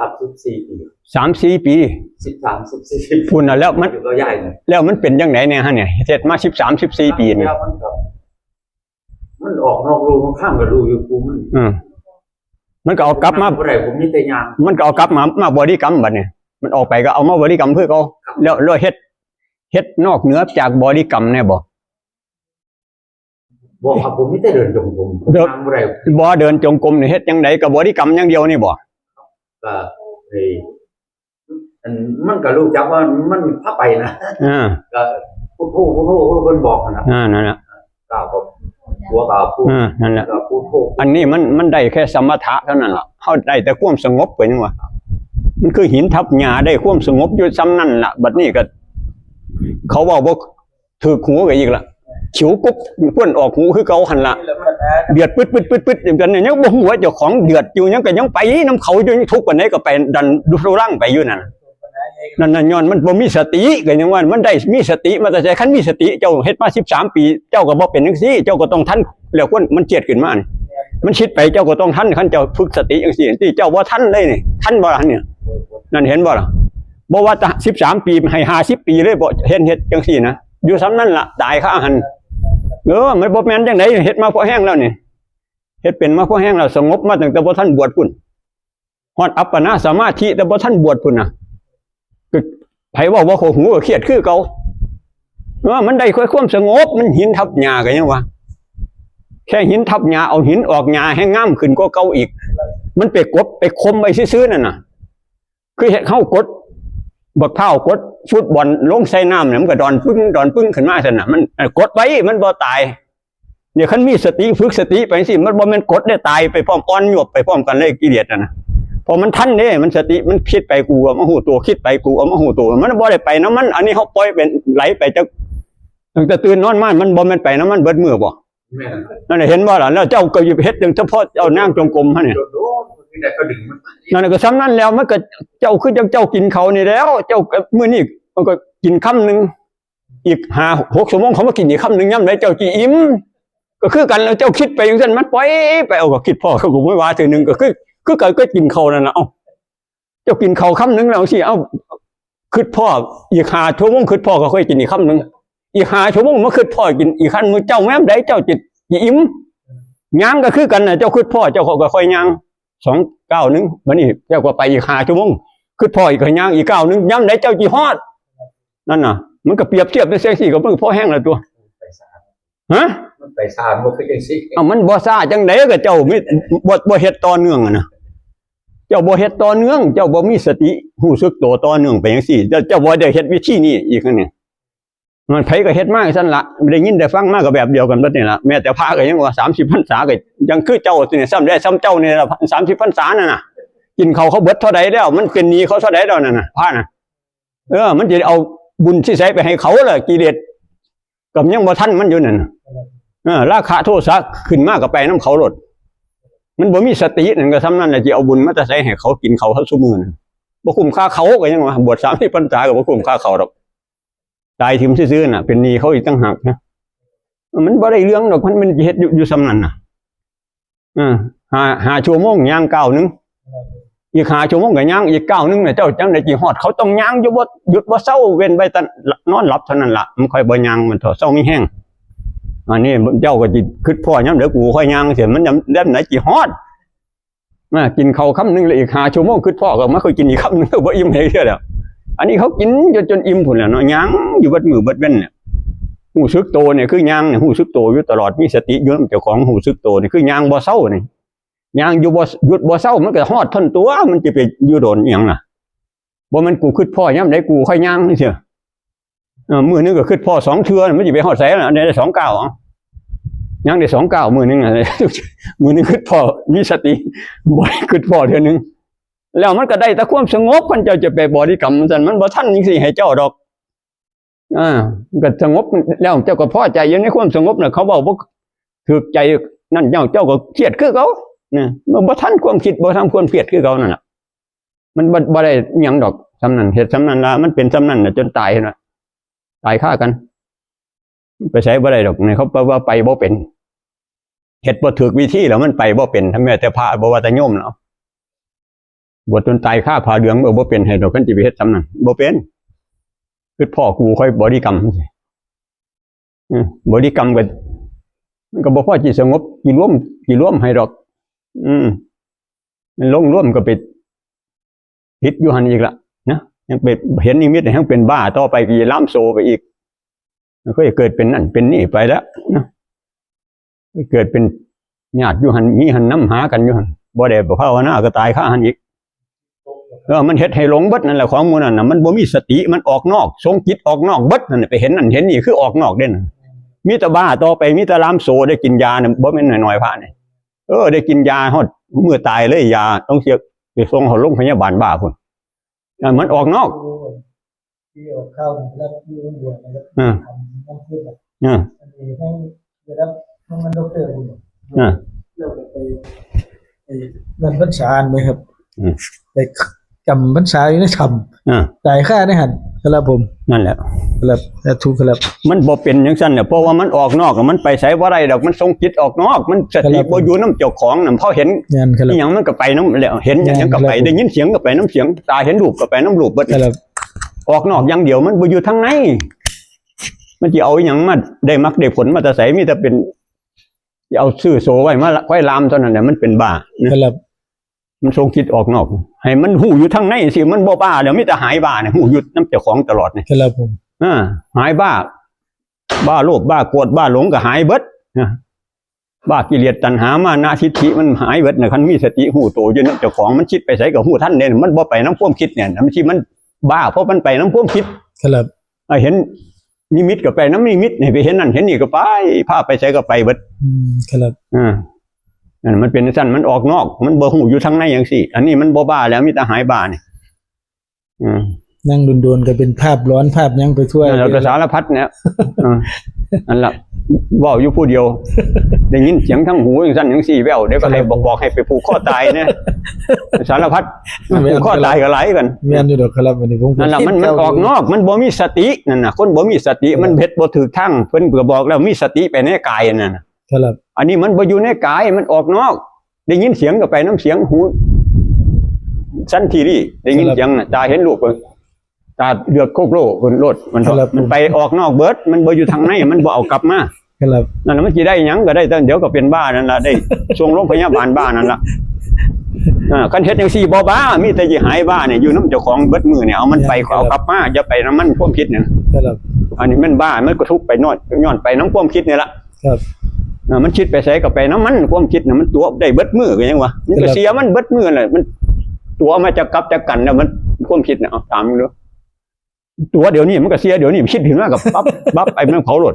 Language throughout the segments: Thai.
ครับ14 ปี3-4 ปี13-14พุ่นน่ะแล้วมันก็ใหญ่เลยแล้วมันเป็นยังไงเนี่ยฮะเนี่ยเฮ็ดมา13-14 ปีเนี่ยมันออกนอกรูข้างกับรูอยู่กูมันก็เอากลับมาบ่ได้ผมมีแต่ยางมันก็เอากลับมาบริกรรมบัดเนี่ยมันออกไปก็เอามาบริกรรมเพื่อเขาแล้วเฮ็ดนอกเหนือจากบริกรรมเนี่ยบ่ครับผมมีแต่เดินจงกรมทางบ่ได้บ่เดินจงกรมนี่เฮ็ดจังไดก็บริกรรมอย่างเดียวนี่บ่ก็มันก็รู้จักว่ามันพาไปนะก็พูดเพิ่นบอกนะนั่นแหละก็หัวก็พูดนั่นแหละก็พูดอันนี้มันได้แค่สมถะเท่านั้นล่ะเฮาได้แต่ความสงบไปจังว่ามันคือหินทับหญ้าได้ความสงบอยู่ซ้ำนั่นล่ะบัดนี้ก็เขาบอกว่าถูกหูก็อีกล่ะฉิวกุ๊บเพิ่นออกหูคือเก่าหั่นล่ะเดือดปึ๊ดอย่างนั้นยังบ่ฮู้ว่าเจ้าของเดือดอยู่ยังก็ยังไปนำเขาอยู่ทุกวันไหนก็ไปดันดูร่างไปอยู่นั่นนั่นย้อนมันบ่มีสติก็ยังว่ามันได้มีสติมาแต่ใจคันมีสติเจ้าเฮ็ดมา13 ปีเจ้าก็บ่เป็นจังซี่เจ้าก็ต้องทันแล้วคนมันเจียดขึ้นมานี่มันคิดไปเจ้าก็ต้องทันคันเจ้าฝึกสติจังซี่ที่เจ้าบ่ทันเลยนี่ทันบ่ล่ะเนี่ยนั่นเห็นบ่ล่ะบ่ว่า13 ปีให้50 ปีเลยบ่เฮ็ดจังซี่นะอยู่ซ้ำนั่นล่ะตายคาหันมันบ่แม่นจังได๋เฮ็ดมาพอแห้งแล้วนี่เฮ็ดเป็นมาพอแห้งแล้วสงบมาตั้งแต่บ่ทันบวชพุ่นฮอดอัปปนาสมาธิแต่บ่ทันบวชพุ่นน่ะก็ไผว่าโคหูก็เครียดคือเก่ามันได้ค่อยความสงบมันหินทับหญ้าก็ยังว่าแค่หินทับหญ้าเอาหินออกหญ้าให้งามขึ้นกว่าเก่าอีกมันไปกดไปคมไว้ซื่อๆนั่นน่ะคือเฮ็ดเฮากดบักเผากดฟุตบอลลงใส่น้ำเนี่ยมันก็ดอนปึ้งขึ้นมาซั่นน่ะมันกดไว้มันบ่ตายเนี่ยคันมีสติฝึกสติไปสิมันบ่แม่นกดได้ตายไปพร้อมอ่อนหยวบไปพร้อมกันเลยกิเลสน่ะพอมันทันเด้มันสติมันคิดไปกูเอามาหูตัวคิดไปกูเอามาหูตัวมันบ่ได้ไปน้ำมันอันนี้เฮาปล่อยเป็นไหลไปจักตั้งแต่ตื่นนอนมามันบ่แม่นไปน้ำมันเบิดมื้อบ่นั่นเห็นบ่ล่ะแล้วเจ้าก็อยู่เฮ็ดจังเฉพาะเอานางจงกรมฮะเนี่ยนั่นก็ซ้ำนั้นแล้วมันก็เจ้าคือเจ้ากินเขานี่แล้วเจ้ามื้อนี้มันก็กินคำนึงอีก5-6 ชั่วโมงเขามากินอีกคำนึงยามใดเจ้าสิอิ่มก็คือกันแล้วเจ้าคิดไปจังซั่นมันปล่อยไปเอาก็คิดพ่อเขาก็บ่ว่าทีนึงก็คือก็กินเขานั่นน่ะเอ้าเจ้ากินเขาคำนึงแล้วสิเอ้าคิดพ่ออีก5 ชั่วโมงคิดพ่อก็ค่อยกินอีกคำนึงอีก5 ชั่วโมงมาคิดพ่อกินอีกคำนึงเจ้าแม่นใดเจ้าจิตอิ่มย่างก็คือกันน่ะเจ้าคิดพ่อเจ้าก็ค่อยย่าง2 ก้าวนึงบัดนี้เจ้าก็ไปอีก5 ชั่วโมงคิดพ่ออีกย่างอีกก้าวนึงย่ำใดเจ้าสิฮอดนั่นน่ะมันก็เปรียบเทียบได้จังซี่ก็มันพอแห้งแล้วตัวฮะมันไปซ่าบ่คือจังซี่มันบ่ซ่าจังได๋ก็เจ้าบ่เฮ็ดต่อเนื่องน่ะเจ้าบ่เฮ็ดต่อเนื่องเจ้าบ่มีสติรู้สึกตัวต่อเนื่องไปจังซี่เจ้าบ่ได้เฮ็ดวิธีนี้อีกอันนี้มันไผก็เฮ็ดมาซั่นล่ะได้ยินได้ฟังมาก็แบบเดียวกันเบิดนี่ล่ะแม้แต่พระก็ยังว่า30 พรรษาก็ยังคือเจ้านี่ซ้ำได้ซ้ำเจ้านี่ล่ะ30 พรรษานั่นน่ะกินเขาเบิดเท่าใดแล้วมันเป็นหนี้เขาเท่าใดแล้วนั่นน่ะพระน่ะมันสิเอาบุญที่ใส่ไปให้เขาล่ะกิเลสก็ยังบ่ทันมันอยู่นั่นราคะโทสะขึ้นมาก็ไปนำเขาโลดมันบ่มีสตินั่นก็ซ้ำนั่นแหละสิเอาบุญมาแต่ใส่ให้เขากินเขาซุมื้อนั่นบ่คุ้มค่าเขาก็ยังว่าบวช30 พรรษาก็บ่คุ้มค่าเขาดอกตายทิ่มซื่อๆน่ะเป็นหนี้เขาอีกต่างหากนะมันบ่ได้เรื่องดอกมันเฮ็ดอยู่ซ้ำนั่นน่ะ5 ชั่วโมงย่างก้าวนึงอีก5 ชั่วโมงก็ย่างอีกก้าวนึงน่ะเจ้าจังได๋สิฮอดเขาต้องย่างอยู่บ่หยุดบ่เซาเว้นไว้แต่นอนหลับเท่านั้นล่ะมันค่อยบ่ย่างมันเถาะเซามีแห้งอันนี้เจ้าก็สิคิดพ่อยามเดี๋ยวกูค่อยย่างเสียมันยามไหนสิฮอดกินข้าวคำนึงแล้วอีก5 ชั่วโมงคิดพ่อก็มาค่อยกินอีกคำนึงบ่อิ่มให้เด้อแล้วอันนี้เขากินจนอิ่มพุ่นแล้วเนาะย่างอยู่เบิดมื้อเบิดเว้นเนี่ยรู้สึกโตเนี่ยคือย่างเนี่ยรู้สึกโตอยู่ตลอดมีสติอยู่เจ้าของรู้สึกโตนี่คือย่างบ่เซานี่ย่างอยู่บ่หยุดบ่เซามันก็ฮอดทนตัวมันสิไปอยู่โดนอีหยังล่ะบ่มันกูคิดพ่อยามใดกูค่อยย่างนี่เสียมื้อนึงก็คิดพ่อ2 เทื่อมันสิไปฮอดไสล่ะอันได้2 ก้าวย่างได้2 ก้าวมื้อนึงมื้อนึงคิดพ่อมีสติบ่คิดพ่อเทื่อนึงแล้วมันก็ได้แต่ความสงบคันเจ้าจะไปบริกรรมซั่นมันบ่ทันจังซี่ให้เจ้าดอกก็สงบแล้วเจ้าก็พอใจอยู่ในความสงบน่ะเขาบอกบ่ถูกใจนั่นเจ้าก็เครียดคือเขาเนี่ยมันบ่ทันความคิดบ่ทันความเครียดคือเขานั่นน่ะมันบ่ได้หยังดอกซำนั้นเฮ็ดซำนั้นล่ะมันเป็นซำนั้นน่ะจนตายน่ะตายฆ่ากันไปใช้บ่ได้ดอกเนี่ยเขาว่าไปบ่เป็นเฮ็ดบ่ถูกวิธีแล้วมันไปบ่เป็นถ้าแม้แต่พระบ่ว่าแต่โยมเนาะ บวชจนตายค่าผ่าเหลืองบ่เป็นให้ดอกกันสิไปเฮ็ดซำนั้นบ่เป็นคือพ่อกูค่อยบริกรรมบริกรรมก็มันก็บ่พอสิสงบสิรวมให้ดอกมันลงร่วมก็ไปติดอยู่หั่นอีกละนะยังไปเห็นนิมิตยังเป็นบ้าต่อไปก็สิล้ามโซไปอีกมันก็จะเกิดเป็นนั่นเป็นนี่ไปแล้วนะเกิดเป็นญาติอยู่หั่นมีหั่นนำหากันอยู่หั่นบ่ได้ภาวนาก็ตายค่าหั่นอีกมันเฮ็ดให้หลงเบิดนั่นแหละของหมู่นั่นน่ะมันบ่มีสติมันออกนอกทรงจิตออกนอกเบิดนั่นไปเห็นนั่นเห็นนี่คือออกนอกเด่นมีแต่บ้าต่อไปมีแต่ล้ามโซได้กินยาน่ะบ่แม่นน้อยๆพระนี่ได้กินยาฮอดมื้อตายเลยยาต้องเสียไปส่งเขาโรงพยาบาลบ้าพุ่นมันออกนอกที่ออกเข้าแล้วที่โรงพยาบาลแล้วต้องขึ้นแบบอันนี้ให้แล้วมันดอกเตอร์บุญเราไปเงินพรรษาไหมครับไปจำพรรษาอยู่ในธรรมจ่ายค่าได้หันครับผมนั่นแหละครับแต่ถูกครับมันบ่เป็นจังซั่นเนี่ยเพราะว่ามันออกนอกมันไปไสบ่ได้ดอกมันทรงจิตออกนอกมันสติบ่อยู่นำเจ้าของน่ะพอเห็นอีหยังมันก็ไปนำแล้วเห็นหยังก็ไปได้ยินเสียงก็ไปนำเสียงตาเห็นรูปก็ไปนำรูปเบิดออกนอกอย่างเดียวมันบ่อยู่ทางในมันสิเอาอีหยังมาได้มรรคได้ผลมาแต่ไสมีแต่เป็นสิเอาซื้อโซไว้มาค่อยลามเท่านั้นแหละมันเป็นบ้าครับมันทรงคิดออกนอกให้มันหูอยู่ทางในสิมันบ่บ้าแล้วมีแต่หายบ้าเนี่ยหูอยู่น้ำเจ้าของตลอดเนี่ยครับผมหายบ้าโลภบ้าโกรธบ้าหลงก็หายเบิดบ้ากิเลสตัณหามานะทิฏฐิมันหายเบิดเนี่ยคันมีสติหูโตอยู่น้ำเจ้าของมันคิดไปไสก็หูท่านเนี่ยมันบ่ไปน้ำความคิดเนี่ยมันที่มันบ้าเพราะมันไปน้ำความคิดครับเห็นนิมิตก็ไปน้ำนิมิตนี่ไปเห็นนั่นเห็นนี่ก็ไปพาไปไสก็ไปเบิดครับนั่นมันเป็นสั้นมันออกนอกมันบ่หูอยู่ทางในอย่างสิอันนี้มันบ่บ้าแล้วมีแต่หายบ้านี่นั่งโดนๆก็เป็นภาพร้อนภาพยังไปทั่วแล้วก็สารพัดเนี่ยอันละว่าอยู่ผู้เดียวได้ยินเสียงทั้งหูอย่างสั้นอย่างสี่แววเดี๋ยวก็ให้บอกให้ไปผูกข้อตายเนี่ยสารพัดผูกข้อตายก็ไหลกันแม่นอยู่ดอกครับวันนี้ผมนั่นแหละมันออกนอกมันบ่มีสตินั่นน่ะคนบ่มีสติมันเฮ็ดบ่ถูกทางเพิ่นก็บอกแล้วมีสติไปในกายนั่นน่ะครับอันนี้มันบ่อยู่ในกายมันออกนอกได้ยินเสียงก็ไปน้ำเสียงหูสั้นทีนี่ได้ยินเสียงน่ะตาเห็นรูปตาเลือกโคกโลคนโลดมันไปออกนอกเบิดมันบ่อยู่ทางในมันบ่เอากลับมานั่นแหละมันสิได้หยังก็ได้แต่เดี๋ยวก็เป็นบ้านั่นล่ะได้ส่งโรงพยาบาลบ้านั่นล่ะคันเฮ็ดจังซี่บ่บ้ามีแต่สิหายบ้าเนี่ยอยู่นำเจ้าของเบิดมือเนี่ยเอามันไปเอากลับมาอย่าไปนำมันความคิดเนี่ยอันนี้มันบ้ามันก็ทุกข์ไปย้อนไปนำความคิดนี่ล่ะครับมันคิดไปไสก็ไปน้ำมันความคิดน่ะมันตัวได้เบิดมือก็ยังวะมันก็เสียมันเบิดมือเลยมันตัวมาจะกลับจะกันแล้วมันความคิดเนี่ยตามมึงดูตัวเดี๋ยวนี้มันก็เสียเดี๋ยวนี้คิดขึ้นมากับปั๊บไอ้มันเผาหลด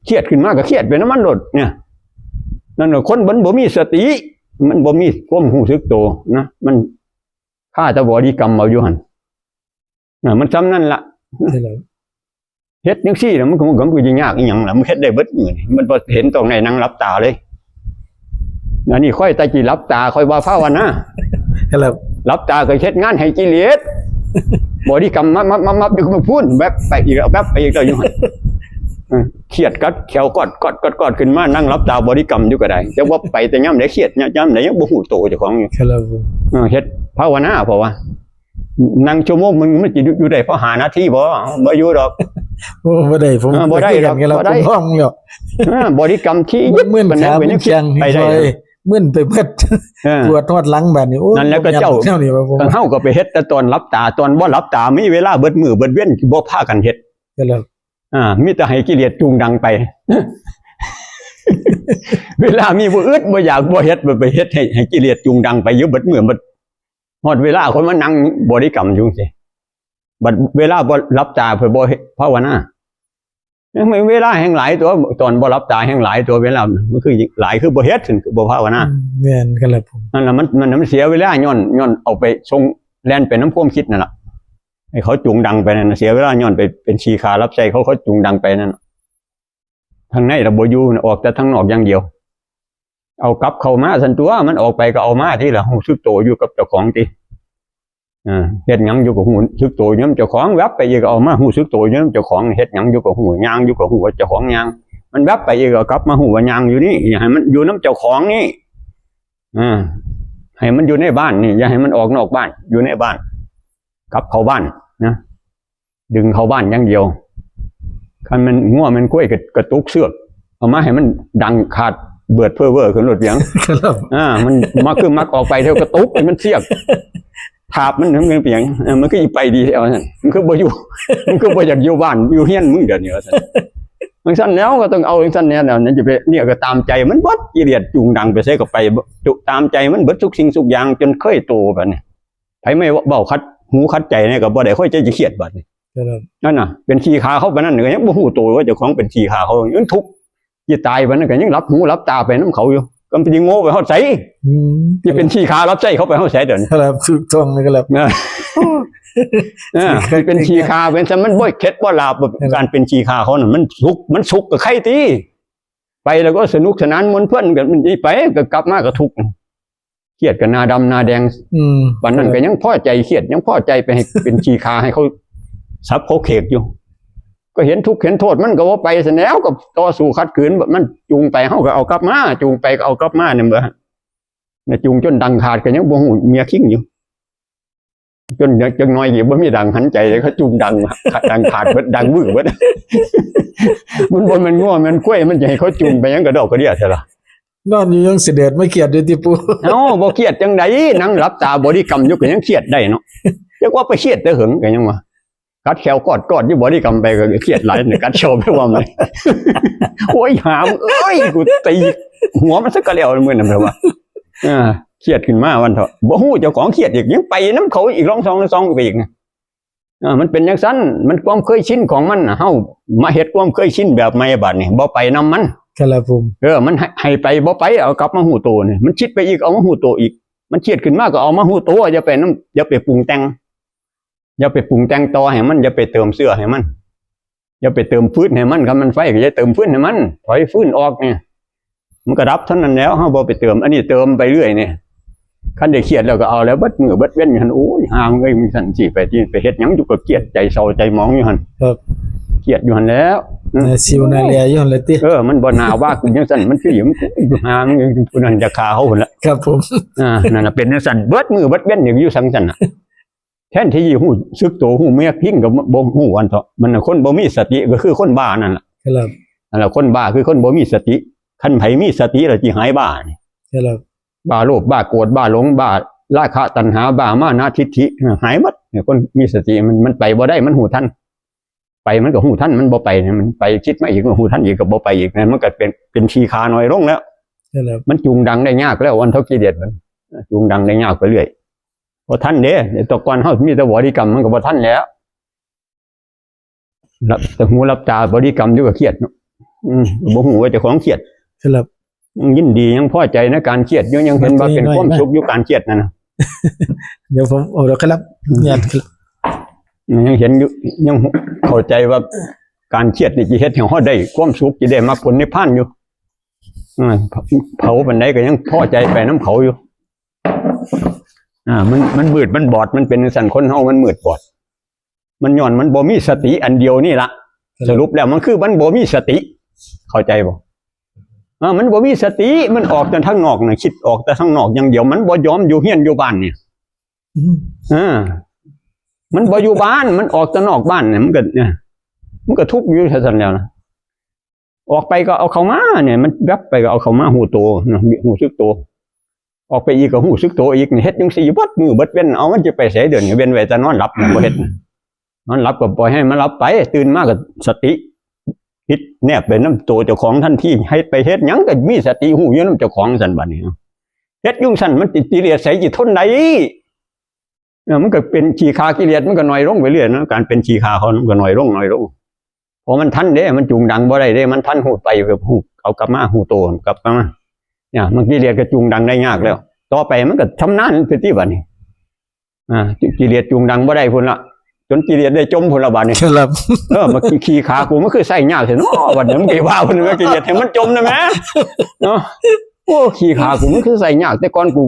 เครียดขึ้นมาก็เครียดไปน้ำมันหลดเนี่ยนั่นน่ะคนบ่มีสติมันบ่มีความรู้สึกตัวนะมันฆ่าตะบอดีกรรมเอาอยู่หั่นมันซ้ำนั่นล่ะเฮ็ดจังซี่น่ะมันก็สิยากอีหยังล่ะมันเฮ็ดได้เบิดมื้อนี่มันบ่เห็นตรงไหนนั่งหลับตาเลยอันนี้ค่อยตะกี้หลับตาค่อยว่าภาวนาครับหลับตาก็เฮ็ดงานให้กิเลสบ่ดีกรรมมาดึกมาพูนแบบไปอีกแบบไปอีกแล้วอยู่หั่นเครียดกัดแขวกอดขึ้นมานั่งหลับตาบ่ดีกรรมอยู่ก็ได้แต่ว่าไปแต่ยามใดเครียดยามใดยังบ่ฮู้โตเจ้าของอยู่ครับเฮ็ดภาวนาเพราะว่านั่งชั่วโมงมึงมันสิอยู่ได้เพราะ5นาทีบ่อยู่ดอกบ่ได้ผมบ่ได้ดอกผมห้องอยู่บริกรรมที่มึนขาเป็นเชียงไปได้มึนไปเบิดปวดทอดหลังแบบนี้โอ้นั่นแล้วก็เจ้าเฮาก็ไปเฮ็ดแต่ตอนหลับตาตอนบ่หลับตามีเวลาเบิดมื้อเบิดเว้นบ่พากันเฮ็ดครับมีแต่ให้กิเลสจูงดังไปเวลามีบ่อึดบ่อยากบ่เฮ็ดไปเฮ็ดให้กิเลสจูงดังไปอยู่เบิดมื้อเบิดฮอดเวลาคนมานั่งบริกรรมอยู่จังซี่บัดเวลาบ่หลับตาเพิ่นบ่ภาวนาไม่เวลาแห่งหลายตัวตอนบ่หลับตาแห่งหลายตัวเวลามันคือหลายคือบ่เฮ็ดคือบ่ภาวนาแม่นครับผมนั่นล่ะมันเสียเวลาย้อนเอาไปส่งแล่นไปน้ำความคิดนั่นล่ะให้เขาจูงดังไปนั่นเสียเวลาย้อนไปเป็นชีคารับใช้เขาจูงดังไปนั่นทางในระบบอยู่ออกแต่ทางนอกอย่างเดียวเอากลับเข้ามาซั่นตัวมันออกไปก็เอามาที่ละฮู้สึกโตอยู่กับเจ้าของติเฮ็ดหยังอยู่กับหูสึกโตอยู่นำเจ้าของแวบไปอีกเอามาฮู้สึกโตอยู่นำเจ้าของเฮ็ดหยังอยู่กับหูย่างอยู่กับหูเจ้าของย่างมันแวบไปอีกก็กลับมาหูว่าย่างอยู่นี่ให้มันอยู่นำเจ้าของนี่ ให้มันอยู่ในบ้านนี่อย่าให้มันออกนอกบ้านอยู่ในบ้านกลับเข้าบ้านนะดึงเข้าบ้านอย่างเดียวคันมันง่วมันกล้วยกระตุกเสือกเอามาให้มันดังขาดเบิดเพ้อเว่อขึ้นรถเสียง ครับ มันมักคือมักออกไปเท่ากระตุกให้มันเสียกถาบมันเปียงมันก็อีไปดีเอาซั่นมันคือบ่อยู่ มันคือบ่อยากอยู่บ้านอยู่เฮียนมึงเดี๋ยวนี้ว่าซั่นบางซั่นแล้วก็ต้องเอาจังซั่นเนี่ยนั่นจะไปเนี่ยก็ตามใจมันเบิดกิเลสจูงดังไปใส่ก็ไปจุตามใจมันเบิดทุกสิ่งทุกอย่างจนเคยโตบัดนี้ไผไม่เว้าคัดหูคัดใจเนี่ยก็บ่ได้ค่อยจะเครียดบัดนี้ ครับ นั่นน่ะเป็นขี้ขาเขาปานนั้นก็ยังบ่ฮู้ตัวว่าเจ้าของเป็นขี้ขาเขายังทุกข์สิตายบัดนั้นก็ยังรับหูรับตาไปนำเขาอยู่ก็สิโง่ไปเฮาไสสิเป็นขี้ขารับใช้เขาไปเฮาไสเด้อ ครับถูกต้องนะครับ เป็นขี้ขาเป็นแต่มันบ่เข็ดบ่ลาบการเป็นขี้ขาเขาน่ะมันสุขกับใครติไปแล้วก็สนุกสนานมวนเพิ่นกันมันไปก็กลับมาก็ทุกข์เครียดก็หน้าดำหน้าแดงวันนั้นก็ยังพอใจเครียดยังพอใจไปให้เป็นขี้ขาให้เขาสับเขาเขกอยู่ก็เห็นทุกข์เห็นโทษมันก็ว่าไปซะแล้วก็ต่อสู้ขัดขืนมันจูงไปเฮาก็เอากลับมาจูงไปก็เอากลับมาเนี่ยบ่เนี่ยจูงจนดังขาดก็ยังบ่ฮู้เมียคิงอยู่จนจังน้อยอยู่บ่มีดังหันใจเลยเขาจูงดังขาดเบิดดังวื้อเบิด มันบ่แม่นง้อมันกล้วยมันจะให้เขาจูงไปยังกระดอกกระเดี่ยซะล่ะ นอนอยู่ยังเสด็จไม่เครียดด้วยติปู เอ้าบ่เครียดจังได๋นั่งหลับตาบริกรรมอยู่ก็ยังเครียดได้เนาะจักว่าไปเครียดแต่หึงก็ยังว่ากัดแขวกอดอยู่บริกรรมไปก็เครียดหลายเนี่ยกัดโชว์ไปว่ามัน โอ้ยหามเอ้ยกูตีหัวมันสักกะแล้วมื้อนั้นแปลว่าเครียดขึ้นมาวันเถาะบ่ฮู้เจ้าของเครียดอีกยังไปน้ำเขาอีก2ไปอีกนะมันเป็นจังซั่นมันความเคยชินของมันน่ะเฮามาเฮ็ดความเคยชินแบบใหม่บัดนี้บ่ไปนำมัน ครับผม มันให้ไปบ่ไปเอากลับมาฮู้ตัวนี่มันคิดไปอีกเอามาฮู้ตัวอีกมันเครียดขึ้นมาก็เอามาฮู้ตัวอย่าไปปรุงแต่งอย่าไปปรุงแต่งต่อให้มันอย่าไปเติมเสื้อให้มันอย่าไปเติมฟืนให้มันครับมันไฟก็อย่าเติมฟืนให้มันถอยฟืนออกเนี่ยมันก็รับเท่านั้นแล้วเฮาบ่ไปเติมอันนี้เติมไปเรื่อยเนี่ยคันได้เครียดแล้วก็เอาแล้วเบิดมื้อเบิดเว้นอยู่หั่นโอ้ยหามเอ้ยมึงสั่นสิไปที่ไปเฮ็ดหยังอยู่ก็เครียดใจเศร้าใจหมองอยู่หั่น ครับ เครียดอยู่หั่นแล้ว ซิวนาเลียอยู่หั่นเลยติ มันบ่น่าว่าคือจังซั่นมันคือหยังหามผู้นั้นจะฆ่าเฮาพุ่นละ ครับผม นั่นน่ะเป็นจังซั่นเบิดมื้อเบิดเว้นอยู่ซั่นน่ะแทนที่สิฮู้สึกตัวฮู้เมียพิงก็บ่ฮู้อันเถาะมันน่ะคนบ่มีสติก็คือคนบ้านั่นล่ะ ครับ นั่นล่ะคนบ้าคือคนบ่มีสติคันไผมีสติแล้วสิหายบ้านี่ ครับ บ้าโลภบ้าโกรธบ้าหลงบ้าราคะตัณหาบ้ามานะทิฏฐิหายหมดเนี่ยคนมีสติมันไปบ่ได้มันหูทันไปมันก็หูทันมันบ่ไปเนี่ยมันไปคิดมาอีกก็หูทันอีกก็บ่ไปอีกเนี่ยมันก็เป็นชีคาน้อยลงแล้ว ครับ มันจูงดังได้ยากแล้ววันเท่ากิเลสมันจูงดังได้ยากไปเรื่อยพอทันเด้แตะก่อนเฮามีแต่บริกรรมมันก็บ่ทันแล้วรับแต่หูรับตาบริกรรมอยู่ก็เครียดเนาะบ่ฮู้ว่าเจ้าของเครียด ครับ ยังยินดียังพอใจในการเครียดยังเห็นว่าเป็นความสุขอยู่การเครียดนั่นน่ะ เดี๋ยวผมเอาแล้วครับเนี่ยครับ ยังเห็นอยู่ยังเข้าใจว่าการเครียดนี่สิเฮ็ดให้เฮาได้ความสุขสิได้มรรคผลนิพพานอยู่เผาปานใดก็ยังพอใจไปน้ำเผาอยู่มันมืดมันบอดมันเป็นสันคนเฮามันมืดบอดมันย้อนมันบ่มีสติอันเดียวนี่ล่ะสรุปแล้วมันคือมันบ่มีสติเข้าใจบ่มันบ่มีสติมันออกแต่ทางนอกน่ะคิดออกแต่ทางนอกอย่างเดียวมันบ่ยอมอยู่เฮียนอยู่บ้านเนี่ยมันบ่อยู่บ้านมันออกแต่นอกบ้านเนี่ยมันก็ทุกข์อยู่ซั่นแล้วนะออกไปก็เอาเข้ามาเนี่ยมันแวบไปก็เอาเข้ามาหูโตนะหูซึกโตออกไปอีกก็หูซึกโตอีกเฮ็ดจังซี่บัดมือเบิดเว้นเอามันจะไปไสเดือนเว้นไว้แต่นอนหลับบ่เฮ็ดนอนหลับก็ปล่อยให้มันหลับไปตื่นมาก็สติคิดแนบไปนำตัวเจ้าของทันทีให้ไปเฮ็ดหยังก็มีสติหูอยู่นำเจ้าของซั่นบัดนี้เฮ็ดยุ่งซั่นมันติกิเลสใส่จิตทนได้มันก็เป็นขี้คากิเลสมันก็น้อยลงไปเรื่อยนะการเป็นขี้คาเขามันก็น้อยลงพอมันทันเด้มันจูงดังบ่ได้เด้มันทันหูไปแบบหูเอากลับมาหูโตกลับมาเนี่ยมันกิเลสก็จูงดังได้ยากแล้วต่อไปมันก็ชำนาญคือที่บัดนี้กิเลสจูงดังบ่ได้พุ่นละจนกิเลสได้จมพุ่นละบัดนี้ครับมันขี้ขากูมันคือใส่ยากแท้เนาะบัดนี้มันสิว่าพุ่นว่ากิเลสให้มันจมนะแม่เนาะโอ้ขี้ขากูมันคือใส่ยากแต่ก่อนกู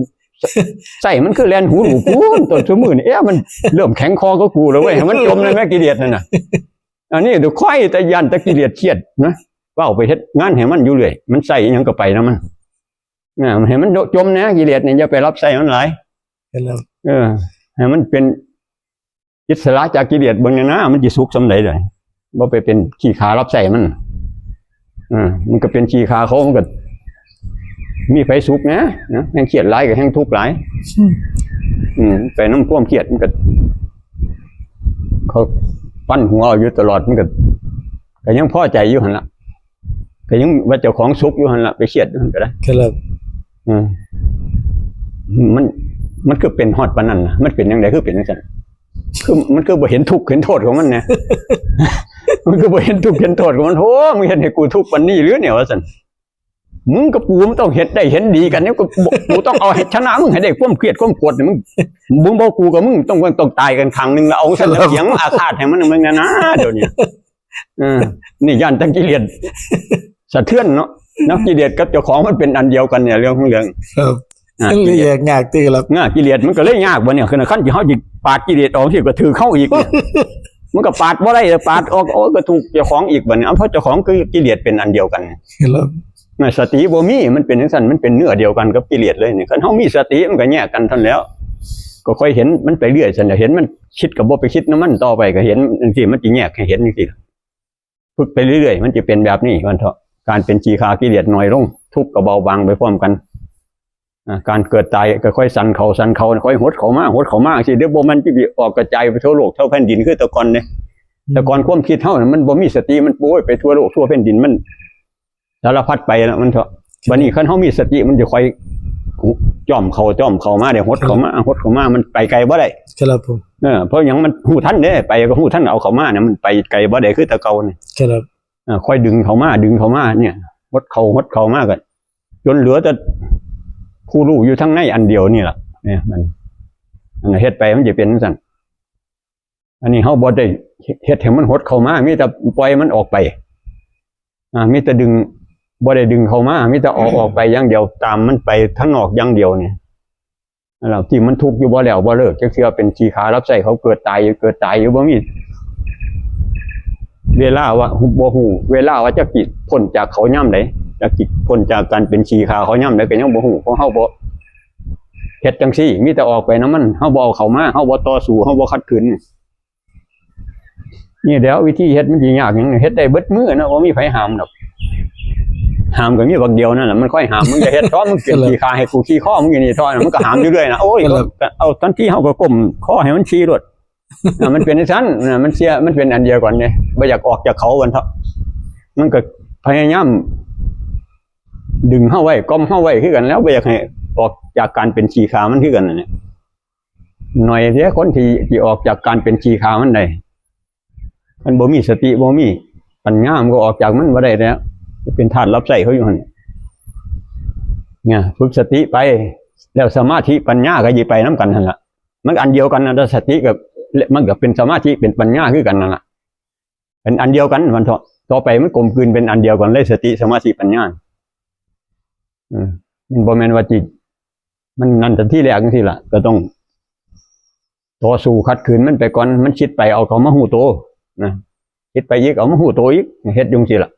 ใส่มันคือแลนหูหนูกูต้นชั่วมื้อนี่มันเริ่มแข็งคอก็กูแล้วเว้ยให้มันจมเลยแม่กิเลสนั่นน่ะอันนี้ดูค่อยแต่ยันแต่กิเลสเครียดนะว่าเอาไปเฮ็ดงานให้มันอยู่เรื่อยมันใส่หยังก็ไปนะมัน มันให้มันจมนะกิเลสเนี่ยอย่าไปรับใส่มันหลาย ครับ ให้มันเป็นอิสระจากกิเลสเบิ่งเนี่ยนะมันสิสุขสำใดเลยบ่ไปเป็นขี้ขารับใส่มันมันก็เป็นขี้ขาเขามันก็มีไผสุขนะแห่งเครียดหลายก็แห่งทุกข์หลายไปน้ำความเครียดมันก็เขาปั้นหัวอยู่ตลอดมันก็ยังพอใจอยู่หั่นล่ะก็ยังว่าเจ้าของสุขอยู่หั่นล่ะไปเครียดมันก็ได้ครับมันคือเป็นฮอดปานนั้นนะมันเป็นจังได๋คือเป็นจังซั่นคือมันคือบ่เห็นทุกข์เห็นโทษของมันนะ มันคือบ่เห็นทุกข์เห็นโทษของมันโธ่มึงเฮ็ดให้กูทุกข์ปานนี้หรือเนี่ยว่าซั่นมึงกับกูมันต้องเฮ็ดได้เห็นดีกันเนี่ยกูต้องเอาให้ชนะมึงให้ได้ความเครียดความโกรธเนี่ยมึงบ่กูกับมึงต้องตายกันครั้งนึงแล้วเอาซั่นเสียงอาฆาตให้มันมึงนะเดี๋ยวนี้นี่ย่านตั้งกิเลสสะเทือนเนาะกิเลสกับเจ้าของมันเป็นอันเดียวกันเนี่ยเรื่องของเรื่องครับมันเลยยากตีครับกิเลสมันก็เลยยากบ่เนี่ยคือขั้นที่เฮาสิปาดกิเลสออกสิก็ถือเข้าอีกมันก็ปาดบ่ได้ปาดออกก็ถูกเจ้าของอีกบัดนี้เพราะเจ้าของคือกิเลสเป็นอันเดียวกันครับสติบ่มีมันเป็นจังซั่นมันเป็นเนื้อเดียวกันกับกิเลสเลยนี่คันเฮามีสติมันก็แยกกันเท่านั้นแล้วก็ค่อยเห็นมันไปเรื่อยซั่นเห็นมันคิดก็บ่ไปคิดนำมันต่อไปก็เห็นจังซี่มันสิแยกให้เห็นจังซี่ฝึกไปเรื่อยๆมันจะเป็นแบบนี้มันเถาะการเป็นชีคากิเลสน้อยลงทุกข์ก็เบาบางไปพร้อมกันการเกิดตายก็ค่อยสั่นเขาค่อยหดเขามาสิเดี๋ยวบ่มันสิออกกระจายไปทั่วโลกทั่วแผ่นดินคือแต่ก่อนเนี่ยแต่ก่อนความคิดเฮามันบ่มีสติมันโป้ยไปทั่วโลกทั่วแผ่นดินมันสารพัดไปแล้วมันเถาะบัดนี้คันเฮามีสติมันจะค่อยจ้อมเขามาเดี๋ยวหดเขามามันไปไกลบ่ได้ครับผมเพราะหยังมันฮู้ทันเด้ไปก็ฮู้ทันเอาเขามาเนี่ยมันไปไกลบ่ได้คือแต่เก่านี่ครับค่อยดึงเขามาเนี่ยหดเขามากันจนเหลือแต่ผู้รู้อยู่ทั้งในอันเดียวนี่แหละเนี่ยมันเฮ็ดไปมันจะเป็นจังซั่นอันนี้เฮาบ่ได้เฮ็ดให้มันหดเข้ามามีแต่ปล่อยมันออกไปมีแต่ดึงบ่ได้ดึงเข้ามามีแต่ออกไปอย่างเดียวตามมันไปทั้งนอกอย่างเดียวนี่แล้วที่มันทุกข์อยู่บ่แล้วบ่เลิกจักเทื่อเป็นขี้ขารับใช้เขาเกิดตายอยู่บ่มีเวลาว่าบ่ฮู้เวลาว่าจะกิจพ้นจากเขาย่ำใดจะกิจพ้นจากการเป็นชีคาเขาย่ำใดก็ยังบ่ฮู้เพราะเฮาบ่เฮ็ดจังซี่มีแต่ออกไปน้ำมันเฮาบ่เอาเข้ามาเฮาบ่ต่อสู้เฮาบ่ขัดขืนนี่แล้ววิธีเฮ็ดมันสิยากหยังเฮ็ดได้เบิดมื้อนะบ่มีไผห้ามดอกห้ามก็มีบักเดียวนั่นแหละมันค่อยห้ามมึงจะเฮ็ดท้อมึงเป็นขี้คาให้กูขี้ข้อมึงอยู่นี่ท้อมันก็ห้ามอยู่เรื่อยนะโอ้ยเอาทันทีเฮาก็ก้มคอให้มันชี้รถมันเป็นจังซั่นมันเสียมันเป็นอันเดียวกันเนี่ยบ่อยากออกจากเขากันเถาะมันก็พยายามดึงเฮาไว้ก้มเฮาไว้คือกันแล้วบ่อยากให้ออกจากการเป็นขี้ขามันคือกันเนี่ยหน่อยเสียคนที่ออกจากการเป็นขี้ขามันได้มันบ่มีสติบ่มีปัญญามันก็ออกจากมันบ่ได้แล้วเป็นธาตุรับใช้เขาอยู่หั่นเนี่ยฝึกสติไปแล้วสมาธิปัญญาก็สิไปนำกันนั่นล่ะมันอันเดียวกันนะสติกับมันก็เป็นสมาธิเป็นปัญญาคือกันนั่นแหละเป็นอันเดียวกันมันต่อไปมันกลมกลืนเป็นอันเดียวกันเลยสติสมาธิปัญญามันบ่แม่นว่าจิตมันนั่นแต่ที่แรกจังซี่ล่ะก็ต้องต่อสู้ขัดขืนมันไปก่อนมันคิดไปเอาเขามาฮู้โตนะคิดไปอีกเอามาฮู้โตอีกเฮ็ดจังซี่ล่ะ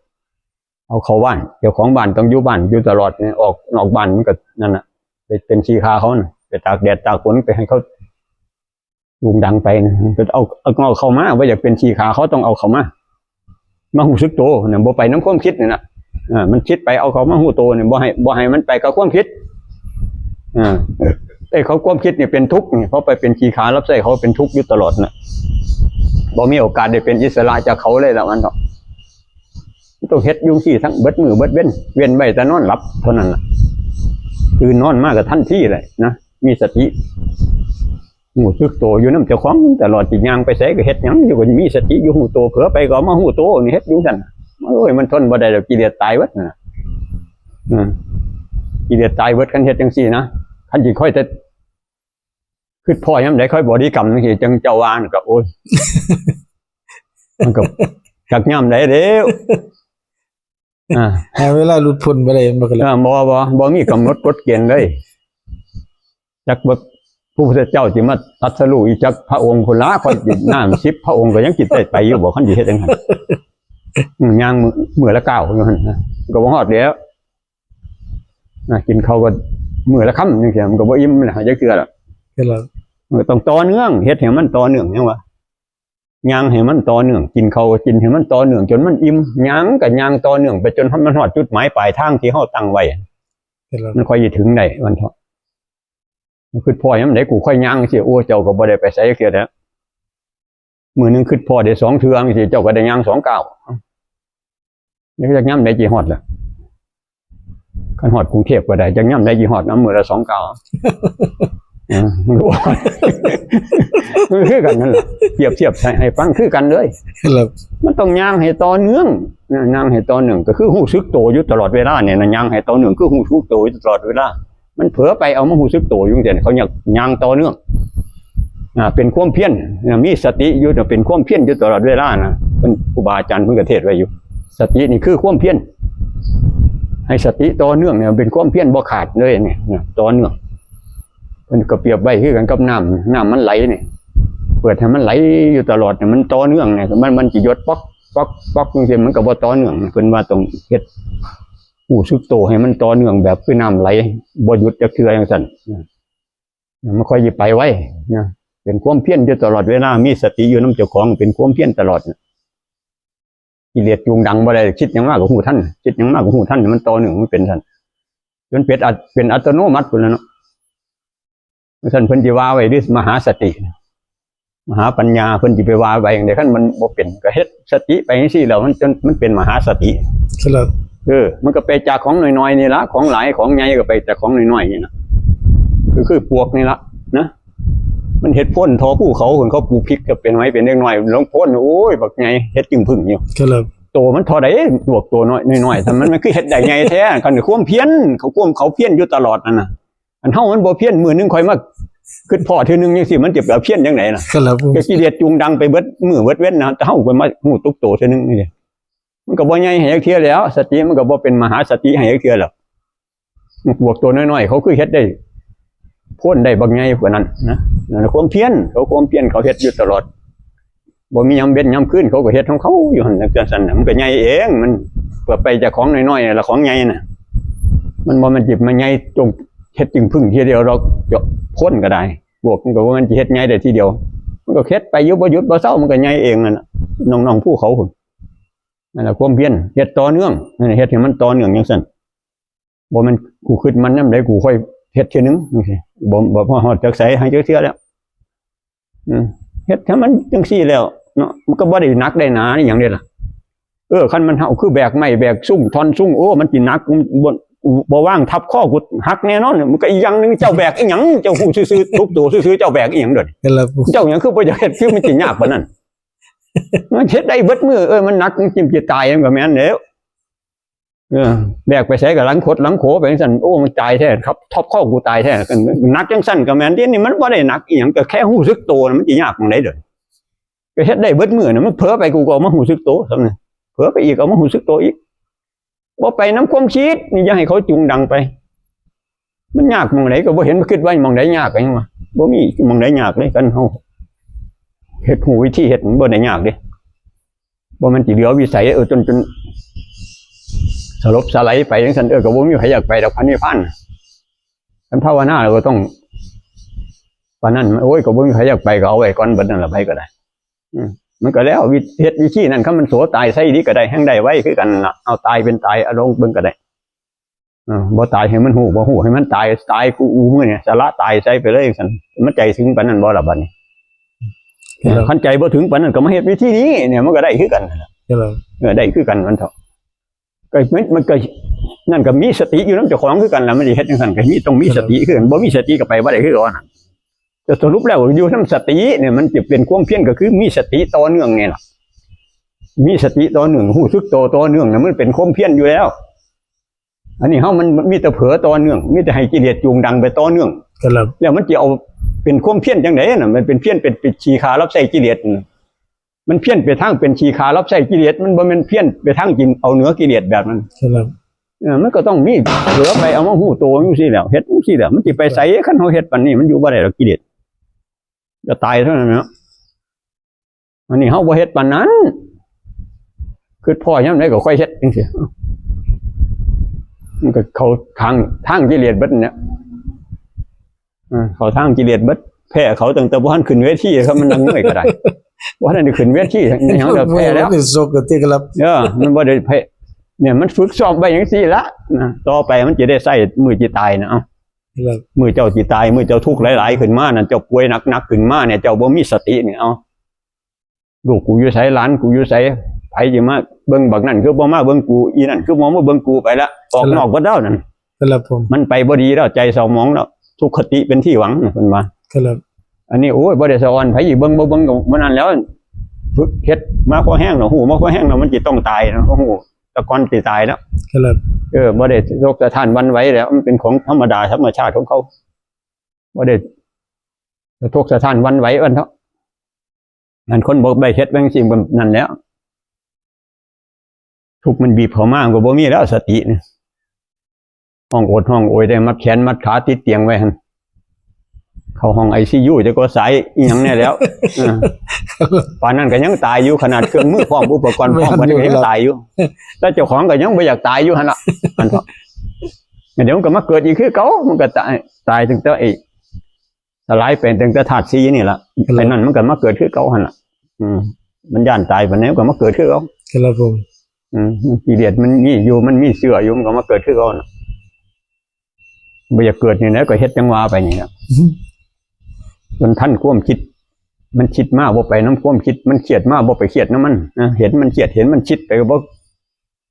เอาเข้าบ้านเจ้าของบ้านต้องอยู่บ้านอยู่ตลอดออกนอกบ้านมันก็นั่นน่ะไปเป็นชีคาเขาน่ะไปตากแดดตากฝนไปให้เขาลุงดังไปนะเอาเข้ามาว่าอยากเป็นชีขาเขาต้องเอาเข้ามาหูซึกโตเนี่ยบ่ไปน้ำความคิดเนี่ยนะมันคิดไปเอาเขามาหูโตเนี่ยบ่ให้มันไปกับความคิดแต่เขาความคิดเนี่ยเป็นทุกข์เนี่ยเพราะไปเป็นชีขารับใช้เขาเป็นทุกข์อยู่ตลอดนะบ่มีโอกาสได้เป็นอิสระจากเขาเลยแล้วมันต้องเฮ็ดยุ่งซี่ทั้งเบิดมือเบิดเว้นไว้แต่นอนหลับเท่านั้นแหละตื่นนอนมากกับทันทีเลยนะมีสติหูซึกโตอยู่น้ำเจ้าของตลอดจิตยางไปใส่ก็เฮ็ดหยังอยู่ก็มีสติอยู่หูโตเผลอไปก็มาหูโตนี่เฮ็ดอยู่ซั่นโอ้ยมันทนบ่ได้ดอกกิเลสตายเบิดน่ะกิเลสตายเบิดกันเฮ็ดจังซี่นะคันสิค่อยแต่คิดพ่อยามใดค่อยบริกรรมจังซี่จังเจ้าวานก็โอ้ยมันก็จักยามใดเด้อเวลาหลุดพ้นบ่ได้บ่ก็บ่มีกำหนดกฎเกณฑ์เลยจักบ่ผู้พุทธเจ้าที่มาตรัสรู้อีกจักพระองค์คนละค่อยจิตน้ำ10พระองค์ก็ยังจิตไปอยู่บ่คันสิเฮ็ดจังซั่นย่างมื้อละ9อยู่หั่นก็บ่ฮอดแล้ว กินข้าวก็มื้อละคำจังซี่มันก็บ่อิ่มนะจักเทื่อล่ะ ครับ มันก็ต้องต่อเนื่องเฮ็ดให้มันต่อเนื่องจังว่าย่างให้มันต่อเนื่องกินข้าวก็กินให้มันต่อเนื่องจนมันอิ่มย่างก็ย่างต่อเนื่องไปจนมันฮอดจุดหมายปลายทางที่เฮาตั้งไว้ ครับ มันค่อยสิถึงได้วันเถาะมันคิดพอยามใดกูค่อยย่างสิโอ้เจ้าก็บ่ได้ไปไสจักเทื่อแล้วมื้อนึงคิดพอได้2เทื่อจังซี่เจ้าก็ได้ย่าง2ก้าวนี่ก็จักยามใดสิฮอดล่ะคันฮอดกรุงเทพก็ได้จักยามใดสิฮอดนำมื้อละ2ก้าวมันก็ว่ามันคือกันนั่นแหละเปรียบเทียบให้ฟังคือกันเลย ครับ มันต้องย่างให้ต่อเนื่องย่างให้ต่อเนื่องก็คือรู้สึกโตอยู่ตลอดเวลาเนี่ยนะย่างให้ต่อเนื่องคือรู้สึกโตอยู่ตลอดเวลามันเผลอไปเอามารู้สึกโตอยู่จังซี่เขาอยากย่างต่อเนื่องเป็นความเพียรมีสติอยู่เป็นความเพียรอยู่ตลอดเวลานะเป็นครูบาอาจารย์เพิ่นก็เทศน์ไว้อยู่สตินี่คือความเพียรให้สติต่อเนื่องเนี่ยเป็นความเพียรบ่ขาดเลยเนี่ยต่อเนื่องมันก็เปรียบไว้คือกันกับน้ำมันไหลเนี่ยเปิดให้มันไหลอยู่ตลอดเนี่ยมันต่อเนื่องเนี่ยมันสิหยดป๊อกป๊อกป๊อกจังซี่มันก็บ่ต่อเนื่องเพิ่นว่าต้องเฮ็ดรู้สึกโตให้มันต่อเนื่องแบบคือน้ำไหลบ่หยุดจักเทื่อจังซั่นมันค่อยสิไปไว้นะเป็นความเพียรอยู่ตลอดเวลามีสติอยู่นำเจ้าของเป็นความเพียรตลอดกิเลสจูงดังบ่ได้คิดหยังมากก็ฮู้ทันคิดหยังมากก็ฮู้ทันมันต่อเนื่องมันเป็นซั่นจนเป็นอัตโนมัติพุ่นแล้วเนาะท่านเพิ่นสิว่าไว้ด้วยมหาสติมหาปัญญาเพิ่นสิไปว่าไว้จังได๋คันมันบ่เป็นก็เฮ็ดสติไปจังซี่แล้วมันจนมันเป็นมหาสติ ครับ มันก็ไปจากของน้อยๆนี่ละของหลายของใหญ่ก็ไปแต่ของน้อยๆนี่นะคือปวกนี่ละนะมันเฮ็ดพ่นทอภูเขาคนเขาปลูกพริกก็เป็นไว้เป็นเล็กน้อยลงพ่นโอ้ยบักใหญ่เฮ็ดจึงพึ่งอยู่ ครับ โตมันเท่าใดปวกตัวน้อยๆแต่มันคือเฮ็ดได้ใหญ่แท้กันความเพียรเขาเพียรอยู่ตลอดนั่นน่ะอันเฮามันบ่เพี้ยนมื้อนึงค่อยมาคิดพอเทื่อนึงจังซี่มันจะเพี้ยนจังไดน่ะ ครับ ก็กิเลสจูงดังไปเบิดมื้อเบิดเว้นนะแต่เฮาก็มาฮู้ตุกโตเทื่อนึงนี่มันก็บ่ใหญ่ให้จักเทื่อแล้วสติมันก็บ่เป็นมหาสติให้จักเทื่อแล้วพวกตัวน้อยๆเขาคือเฮ็ดได้พ้นได้บักใหญ่กว่านั้นนะนั่นความเพียรเขาเฮ็ดอยู่ตลอดบ่มียามเว้นยามคืนเขาก็เฮ็ดของเขาอยู่หั่นจังซั่นน่ะมันก็ใหญ่เองมันเพื่อไปจากของน้อยๆแล้วของใหญ่น่ะมันบ่มันจิบมาใหญ่จงเฮ็ดจึงพึ่งทีเดียวเราจะพ้นก็ได้บวกมันก็ว่ามันจะเฮ็ดใหญ่ได้ทีเดียวมันก็เฮ็ดไปอยู่บ่หยุดบ่เศร้ามันก็ใหญ่เองนั่นน่ะน้องๆผู้เขาพุ่นนั่นล่ะความเพียรเฮ็ดต่อเนื่องนั่นเฮ็ดให้มันต่อเนื่องจังซั่นบ่มันกูคิดมันนำได้กูค่อยเฮ็ดทีนึงจังซี่บ่พอฮอดจักไสให้จักเทื่อแล้วเฮ็ดให้มันจังซี่แล้วเนาะมันก็บ่ได้หนักได้หนานี่หยังเด้ล่ะคันมันเฮาคือแบกไม้แบกซุ่งท่อนซุ่งโอ้มันสิหนักบ่ว่างทับข้อกูหักแน่นอนมันก็อีกอย่างนึงเจ้าแบกอีหยังเจ้าฮู้ซื่อๆทุบตัวซื่อๆเจ้าแบกอีหยังเด้อเจ้าหยังคือบ่อยากเฮ็ดคือมันสิยากปานนั้นมันเฮ็ดได้เบิดมื้อมันหนักจิ้มสิตายมันก็แม่นแล้วแบกไปใส่กับหลังคดหลังโขไปจังซั่นโอ้มันตายแท้ครับทับข้อกูตายแท้หนักจังซั่นก็แม่นเดี๋ยวนี้มันบ่ได้หนักอีหยังก็แค่ฮู้สึกตัวมันสิยากปานใดเด้อก็เฮ็ดได้เบิดมื้อน่ะมันเผลอไปกูก็เอามาฮู้สึกตัวซั่นน่ะเผลอไปอีกเอามาฮู้สึกตัวอีกบ่ไปน้ำความคิดนี่อย่าให้เขาจูงดังไปมันยากมองไหนก็บ่เห็นคิดไว้มองไหนยากยังวะบ่มีมองไหนยากเลยกันเฮาเฮ็ดหูวิธีเฮ็ดบ่ได้ยากเด้บ่มันสิเหลือวิสัยจนสลบสลายไปจังซั่นก็บ่มีใครอยากไปดอกพันนิพพานคันภาวนาเราก็ต้องปานนั้นโอ้ยก็บ่มีใครอยากไปก็เอาไว้ก่อนบัดนั้นล่ะไปก็ได้มันก็แล้วเฮ็ดวิธีนั้นคันมันโสตายใส่ดีก็ได้แห่งได้ไว้คือกันล่ะเอาตายเป็นตายเอาลงเบิ่งก็ได้บ่ตายให้มันฮู้บ่ฮู้ให้มันตายกูมื้อเนี่ยสละตายใส่ไปเลยจังซั่นมันใจถึงปานนั้นบ่ล่ะบัดนี้คันใจบ่ถึงปานนั้นก็มาเฮ็ดวิธีนี้เนี่ยมันก็ได้คือกันนั่นล่ะได้คือกันมันเถาะก็มันก็นั่นก็มีสติอยู่นำเจ้าของคือกันล่ะมันสิเฮ็ดจังซั่นก็ต้องมีสติคือกันบ่มีสติก็ไปบ่ได้คือกันแต่สรุปแล้วอยู่น้ำสติเนี่ยมันจะเป็นความเพียรก็คือมีสติต่อเนื่องไงล่ะมีสติต่อเนื่องรู้สึกต่อเนื่องเนี่ยมันเป็นความเพียรอยู่แล้วอันนี้เฮามันมีแต่เผลอต่อเนื่องมีแต่ให้กิเลสจูงดังไปต่อเนื่องแล้วมันจะเอาเป็นความเพียรจังได๋น่ะมันเป็นเพียรเป็นชีคารับใช้กิเลสมันเพียรไปทางเป็นชีคารับใช้กิเลสมันบ่แม่นเพียรไปทางกินเอาเนื้อกิเลสแบบนั้นมันก็ต้องมีเผลอไปเอามาฮู้โตอยู่ซี่แล้วเฮ็ดจังซี่แล้วมันสิไปไสคันเฮาเฮ็ดปานนี้มันอยู่บ่ได้ดอกกิเลสจะตายเท่านั้นเนาะอันนี้เฮาบ่เฮ็ดปานนั้นคือพ่อยามใดก็ค่อยเฮ็ดจังซี่ มันก็เขาทางกิเลสเบิดเนี่ยเขาทางกิเลสเบิดแพ้เขาตั้งแต่บ่ทันขึ้นเวทีครับมันนั่งเมื่อยก็ได้บ่ทันได้ขึ้นเวทีในหยังก็แพ้แล้วมันสกติครับมันบ่ได้แพ้เนี่ยมันฝึกซ้อมไปจังซี่ละนะต่อไปมันจะได้ใช้มือจิตายนะมือเจ้าจิตายมือเจ้าทุกข์หลายๆขึ้นมานั่นเจ้าป่วยหนักๆขึ้นมาเนี่ยเจ้าบ่มีสติเนี่ยเอาลูกกูอยู่ไสหลานกูอยู่ไสไผสิมาเบิ่งบักนั่นคือบ่มาเบิ่งกูอีนั่นคือบ่มาเบิ่งกูไปละออกนอกบ่ได้นั่นครับผมมันไปบ่ดีแล้วใจเศร้าหมองแล้วทุกขติเป็นที่หวังเพิ่นว่าครับอันนี้โอ้ยบ่ได้สอนไผสิเบิ่งบ่เบิ่งก็มันนั่นแล้วฝึกเฮ็ดมาพอแห้งแล้วหูมาพอแห้งแล้วมันสิต้องตายนะโอ้โหตะกอนสิตายแล้วครับบ่ได้โรคสะท้านวันไหวแล้วมันเป็นของธรรมดาธรรมชาติของเขาบ่ได้ทุกสะท้านวันไหวอันเถาะนั่นคนบ่ได้เฮ็ดบางสิ่งแบบนั้นแล้วทุกมันบีบเข้ามาก็บ่มีแล้วสตินี่ห้องอดห้องโอยได้มัดแขนมัดขาติดเตียงไว้หั่นเข้าห้อง ICU จะก็สายอีหยังแน่แล้วป่านนั้นก็ยังตายอยู่ขนาดเครื่องมือพร้อมอุปกรณ์พร้อมมันก็ยังตายอยู่แล้วเจ้าของก็ยังบ่อยากตายอยู่หั่นล่ะอันเถาะเดี๋ยวมันก็มาเกิดอีกคือเก่ามันก็ตายตั้งแต่สลายเป็นตั้งแต่ธาตุ4นี่ล่ะไอ้นั่นมันก็มาเกิดคือเก่าหั่นล่ะมันย่านตายปานนี้ก็มาเกิดคือเก่าครับผมกิเลสมันมีอยู่มันมีเชื่ออยู่มันก็มาเกิดขึ้นก่อนบ่อยากเกิดนี่นะก็เฮ็ดจังหวะไปนี่นะจนท่านความคิดมันคิดมากบ่ไปน้ำความคิดมันเครียดมากบ่ไปเครียดน้ำมันเห็นมันเครียดเห็นมันคิดไปก็บ่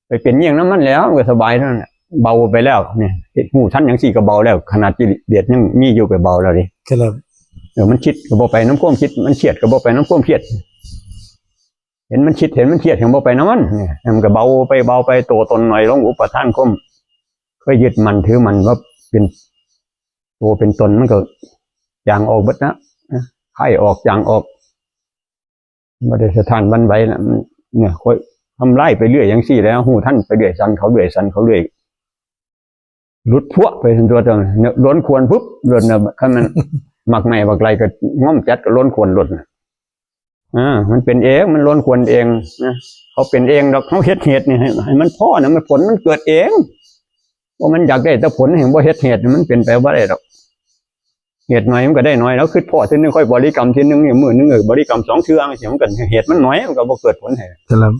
ไปเป็นเยี่ยงน้ำมันแล้วก็สบายเท่านั้นเบาไปแล้วเนี่ยหูท่านอย่างสี่ก็เบาแล้วขนาดกิเลสยังมีอยู่ไปเบาแล้วดิครับมันคิดก็บ่ไปน้ำความคิดมันเครียดก็บ่ไปน้ำความเครียดเห็นมันคิดเห็นมันเครียดเห็นบ่ไปน้ำมันเนี่ยมันก็เบาไปตัวตนหน่อยลงอุปทานก็ก็ยึดมันถือมันว่าเป็นตัวเป็นตนมันก็จางออกบัดนะไข้ออกจางออกบ่ได้สถานวันไหวนะเนี่ยค่อยทำไล่ไปเรื่อยอย่างสี่แล้วหูท่านไปเรื่อยสันเขาเรื่อยหลุดพวกไปทันตัวตรงเนี่ยล้นควรปุ๊บหลุดนะถ้ามันหมักใหม่หมักไรก็ง่อมจัดก็ล้นควรหลุดนะมันเป็นเองมันล้นควรเองนะเขาเป็นเองดอกเขาเฮ็ดเหตุนี่ให้มันพ่อนะมันผลมันเกิดเองว่ามันอยากได้แต่ผลเห็นว่าเฮ็ดเหตุมันเป็นไปว่าได้ดอกเหตุน้อยมันก็ได้น้อยแล้วคือพ่อทีนึงค่อยบริกรรมทีนึงเนี่ยมือนึงบริกรรม2 เทื่อเสียมันก็เหตุมันน้อยมันก็บ่เกิดผลให้ครับ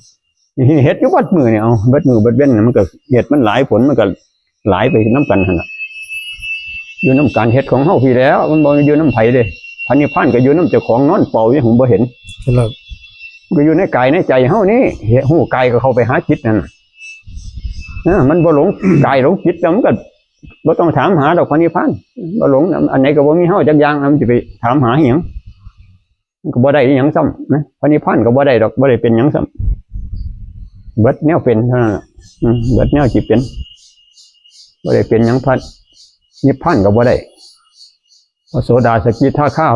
เหตุอยู่วัดมือเนี่ยเอาวัดมือวัดเว้นมันก็เหตุมันหลายผลมันก็หลายไปน้ำกันหั่นน่ะอยู่น้ำการเหตุของเฮาพี่แล้วมันบ่อยู่น้ำไผเด้พระนิพพานก็อยู่น้ำเจ้าของนอนเฝ้าอยู่ผมบ่เห็นครับก็อยู่ในกายในใจเฮานี่หูกายก็เข้าไปหาจิตนั่นมันบ่หลงกายหลงจิตแล้วมันก็บ่ต้องถามหาดอกพระนิพพานบ่หลงอันไหนก็บ่มีเฮาจักอย่างมันจะไปถามหาหยังมันก็บ่ได้หยังซ้ำนะพระนิพพานก็บ่ได้ดอกบ่ได้เป็นหยังซ้ำเบิดแนวเป็นเท่านั้นเบิดแนวจิตเป็นบ่ได้เป็นหยังพระนิพพานก็บ่ได้พระโสดาสกิทาคา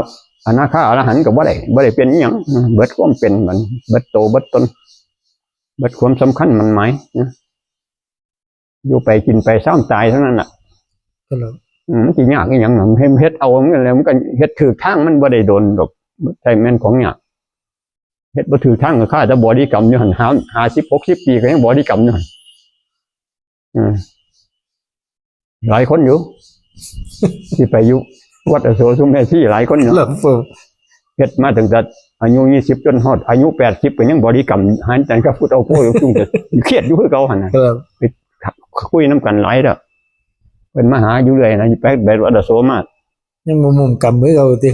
อนาคาอรหันต์ก็บ่ได้เป็นหยังเบิดความเป็นมันเบิดโตเบิดตนเบิดความสำคัญมันหมายนะอยู่ไปกินไปซ้ำตายเท่านั้นน่ะมันสิยากอีหยังมันเฮ็ดเอาเหมือนกันแล้วมันก็เฮ็ดถูกทางมันบ่ได้โดนดอกใช่แม่นของยากเฮ็ดบ่ถูกทางก็ค่าจะบริกรรมอยู่หั่น50 60 ปีก็ยังบริกรรมอยู่หั่นหลายคนอยู่ที่ไปอยู่วัดอโศกสุมแม่ที่หลายคนอยู่เฮ็ดมาตั้งแต่อายุ20จนฮอดอายุ80ก็ยังบริกรรมหันใจกับพุทธเอาโพอยู่จุ่งจะเครียดอยู่คือเก่าหั่นน่ะคุยน้ำกันหลายเด้อเป็นมหาอยู่เลยนะไปแบบวัดอโศกมายังมุมกรรมคือเก่าติ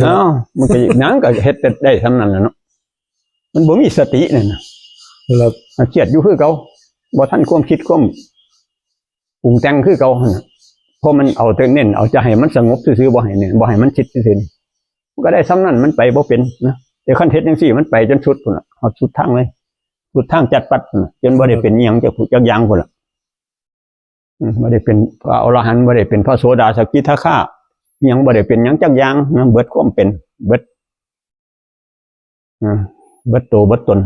มันก็หยังก็เฮ็ดได้ซำนั้นน่ะเนาะมันบ่มีสตินั่นน่ะเครียดอยู่คือเก่าบ่ทันความคิดความปรุงแต่งคือเก่าหั่นน่ะเพราะมันเอาแต่เน้นเอาจะให้มันสงบซื่อๆบ่ให้เนี่ยบ่ให้มันคิดซื่อๆมันก็ได้ซ้ำนั้นมันไปบ่เป็นนะแต่คันเฮ็ดจังซี่มันไปจนสุดพุ่นน่ะเอาสุดทางเลยสุดทางจัดปัดจนบ่ได้เป็นอีหยังจักอย่างพุ่นล่ะบ่ได้เป็นพระอรหันต์บ่ได้เป็นพระโสดาสกิทาคาอีหยังบ่ได้เป็นหยังจักอย่างนะเบิดความเป็นเบิดโตเบิดตน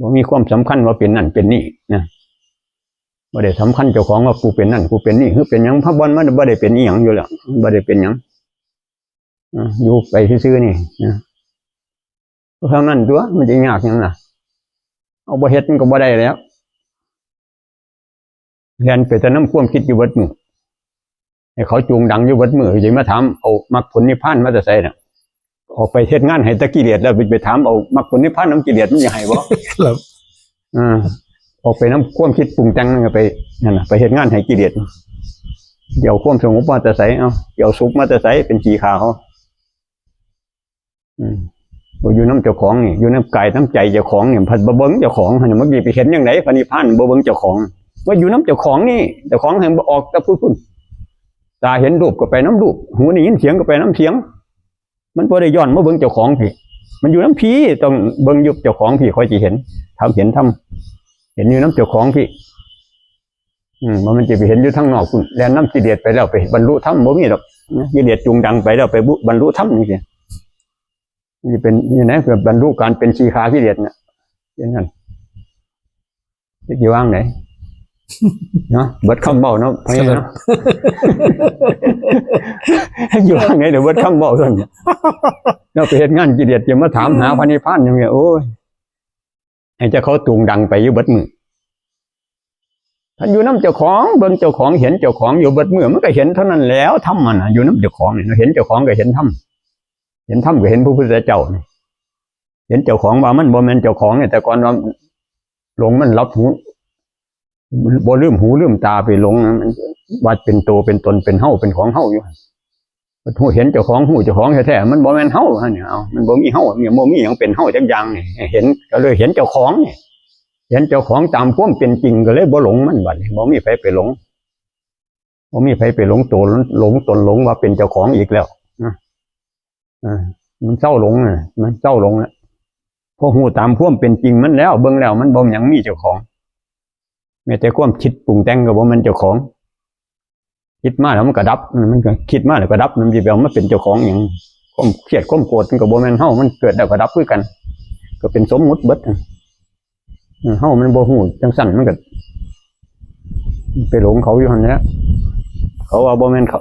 บ่มีความสำคัญว่าเป็นนั่นเป็นนี่นะบ่ได้สำคัญเจ้าของว่ากูเป็นนั่นกูเป็นนี่คือเป็นหยังพระบรมันบ่ได้เป็นอีหยังอยู่แล้วบ่ได้เป็นหยังอยู่ไปซื่อๆนี่นะเท่านั้นตัวมันจะยากหยังล่ะเอาบ่เฮ็ดมันก็บ่ได้แล้ว เรียนไปแต่น้ำความคิดอยู่เบิดมือให้เขาจูงดังอยู่เบิดมือจะมาถามเอามรรคผลนิพพานมาจะใส่น่ะออกไปเฮ็ดงานให้ตะกิเลสแล้วไปถามเอามรรคผลนิพพานน้ำกิเลสมันจะให้บ่ ครับ ออกไปน้ำความคิดปรุงแต่งนั่นก็ไปนั่นน่ะไปเฮ็ดงานให้กิเลสเดี๋ยวความสงบมาจะใส่เอาเดี๋ยวสุขมาจะใส่เป็นสีขาวอยู่น้ำเจ้าของนี่อยู่น้ำกายน้ำใจเจ้าของเนี่ยพัดบ่เบิ่งเจ้าของเมื่อกี้ไปเห็นยังไงพระนิพพานบ่เบิ่งเจ้าของว่าอยู่น้ำเจ้าของนี่เจ้าของแห่งบ่ออกแต่พูดตาเห็นรูปก็ไปน้ำรูปหูได้ยินเสียงก็ไปน้ำเสียงมันบ่ได้ย้อนมาเบิ่งเจ้าของพี่มันอยู่น้ำผีต้องเบิ่งยุบเจ้าของพี่ค่อยจะเห็นทำเห็นอยู่น้ำเจ้าของพี่มันจะไปเห็นอยู่ทั้งนอกคุณแล้วน้ำกิเลสไปแล้วไปบรรลุธรรมบ่มีหรอกกิเลสจูงดังไปแล้วไปบรรลุธรรมนี่สินี่เป็นนี่นะคือบรรลุการเป็นชีคากิเลสน่ะอย่างนั้นจะว่างไหนเนาะเบิดคำเบาเนาะพยายามอยู่ว่างไหนเดี๋ยวเบิดคำเบาเท่านั้นเราไปเห็นงานกิเลสจะมาถามหาพระนิพพานอย่างเงี้ยโอ้ยให้เจ้าเขาจูงดังไปอยู่เบิดมือท่านอยู่น้ำเจ้าของเบิ่งเจ้าของเห็นเจ้าของอยู่เบิดมือมันก็เห็นเท่านั้นแล้วทำมันอยู่น้ำเจ้าของเนี่ยเห็นเจ้าของก็เห็นทำเห็นก็เห็นพระพุทธเจ้าเห็นเจ้าของว่ามันบ่แม่นเจ้าของเนี่ยแต่ก่อนว่าหลงมันรับหูบ่ลืมหูลืมตาไปหลงมันว่าเป็นตัวเป็นตนเป็นเฮาเป็นของเฮาอยู่หูเห็นเจ้าของหูเจ้าของแท้ๆมันบ่แม่นเฮาเนี่ยเอามันบ่มีเฮาเนี่ยบ่มีหยังเป็นเฮาจักอย่างนี่เห็นก็เลยเห็นเจ้าของนี่เห็นเจ้าของตามความเป็นจริงก็เลยบ่หลงมันบัดนี้บ่มีไผไปหลงบ่มีไผไปหลงตัวหลงตนหลงว่าเป็นเจ้าของอีกแล้วนะมันเศร้าหลงน่ะมันเศร้าหลงน่ะพอหูตามความเป็นจริงมันแล้วเบิ่งแล้วมันบ่หยังมีเจ้าของแม้แต่ความคิดปรุงแต่งก็บ่มันเจ้าของคิดมาแล้วมันก็ดับมันก็คิดมาแล้วก็ดับมันสิไปเอามาเป็นเจ้าของหยังความเครียดความโกรธมันก็บ่แม่นเฮามันเกิดแล้วก็ดับคือกันก็เป็นสมมุติเบิดเฮามันบ่ฮู้จังซั่นมันก็ไปหลงเขาอยู่หั่นแหละเขาว่าบ่แม่นเขา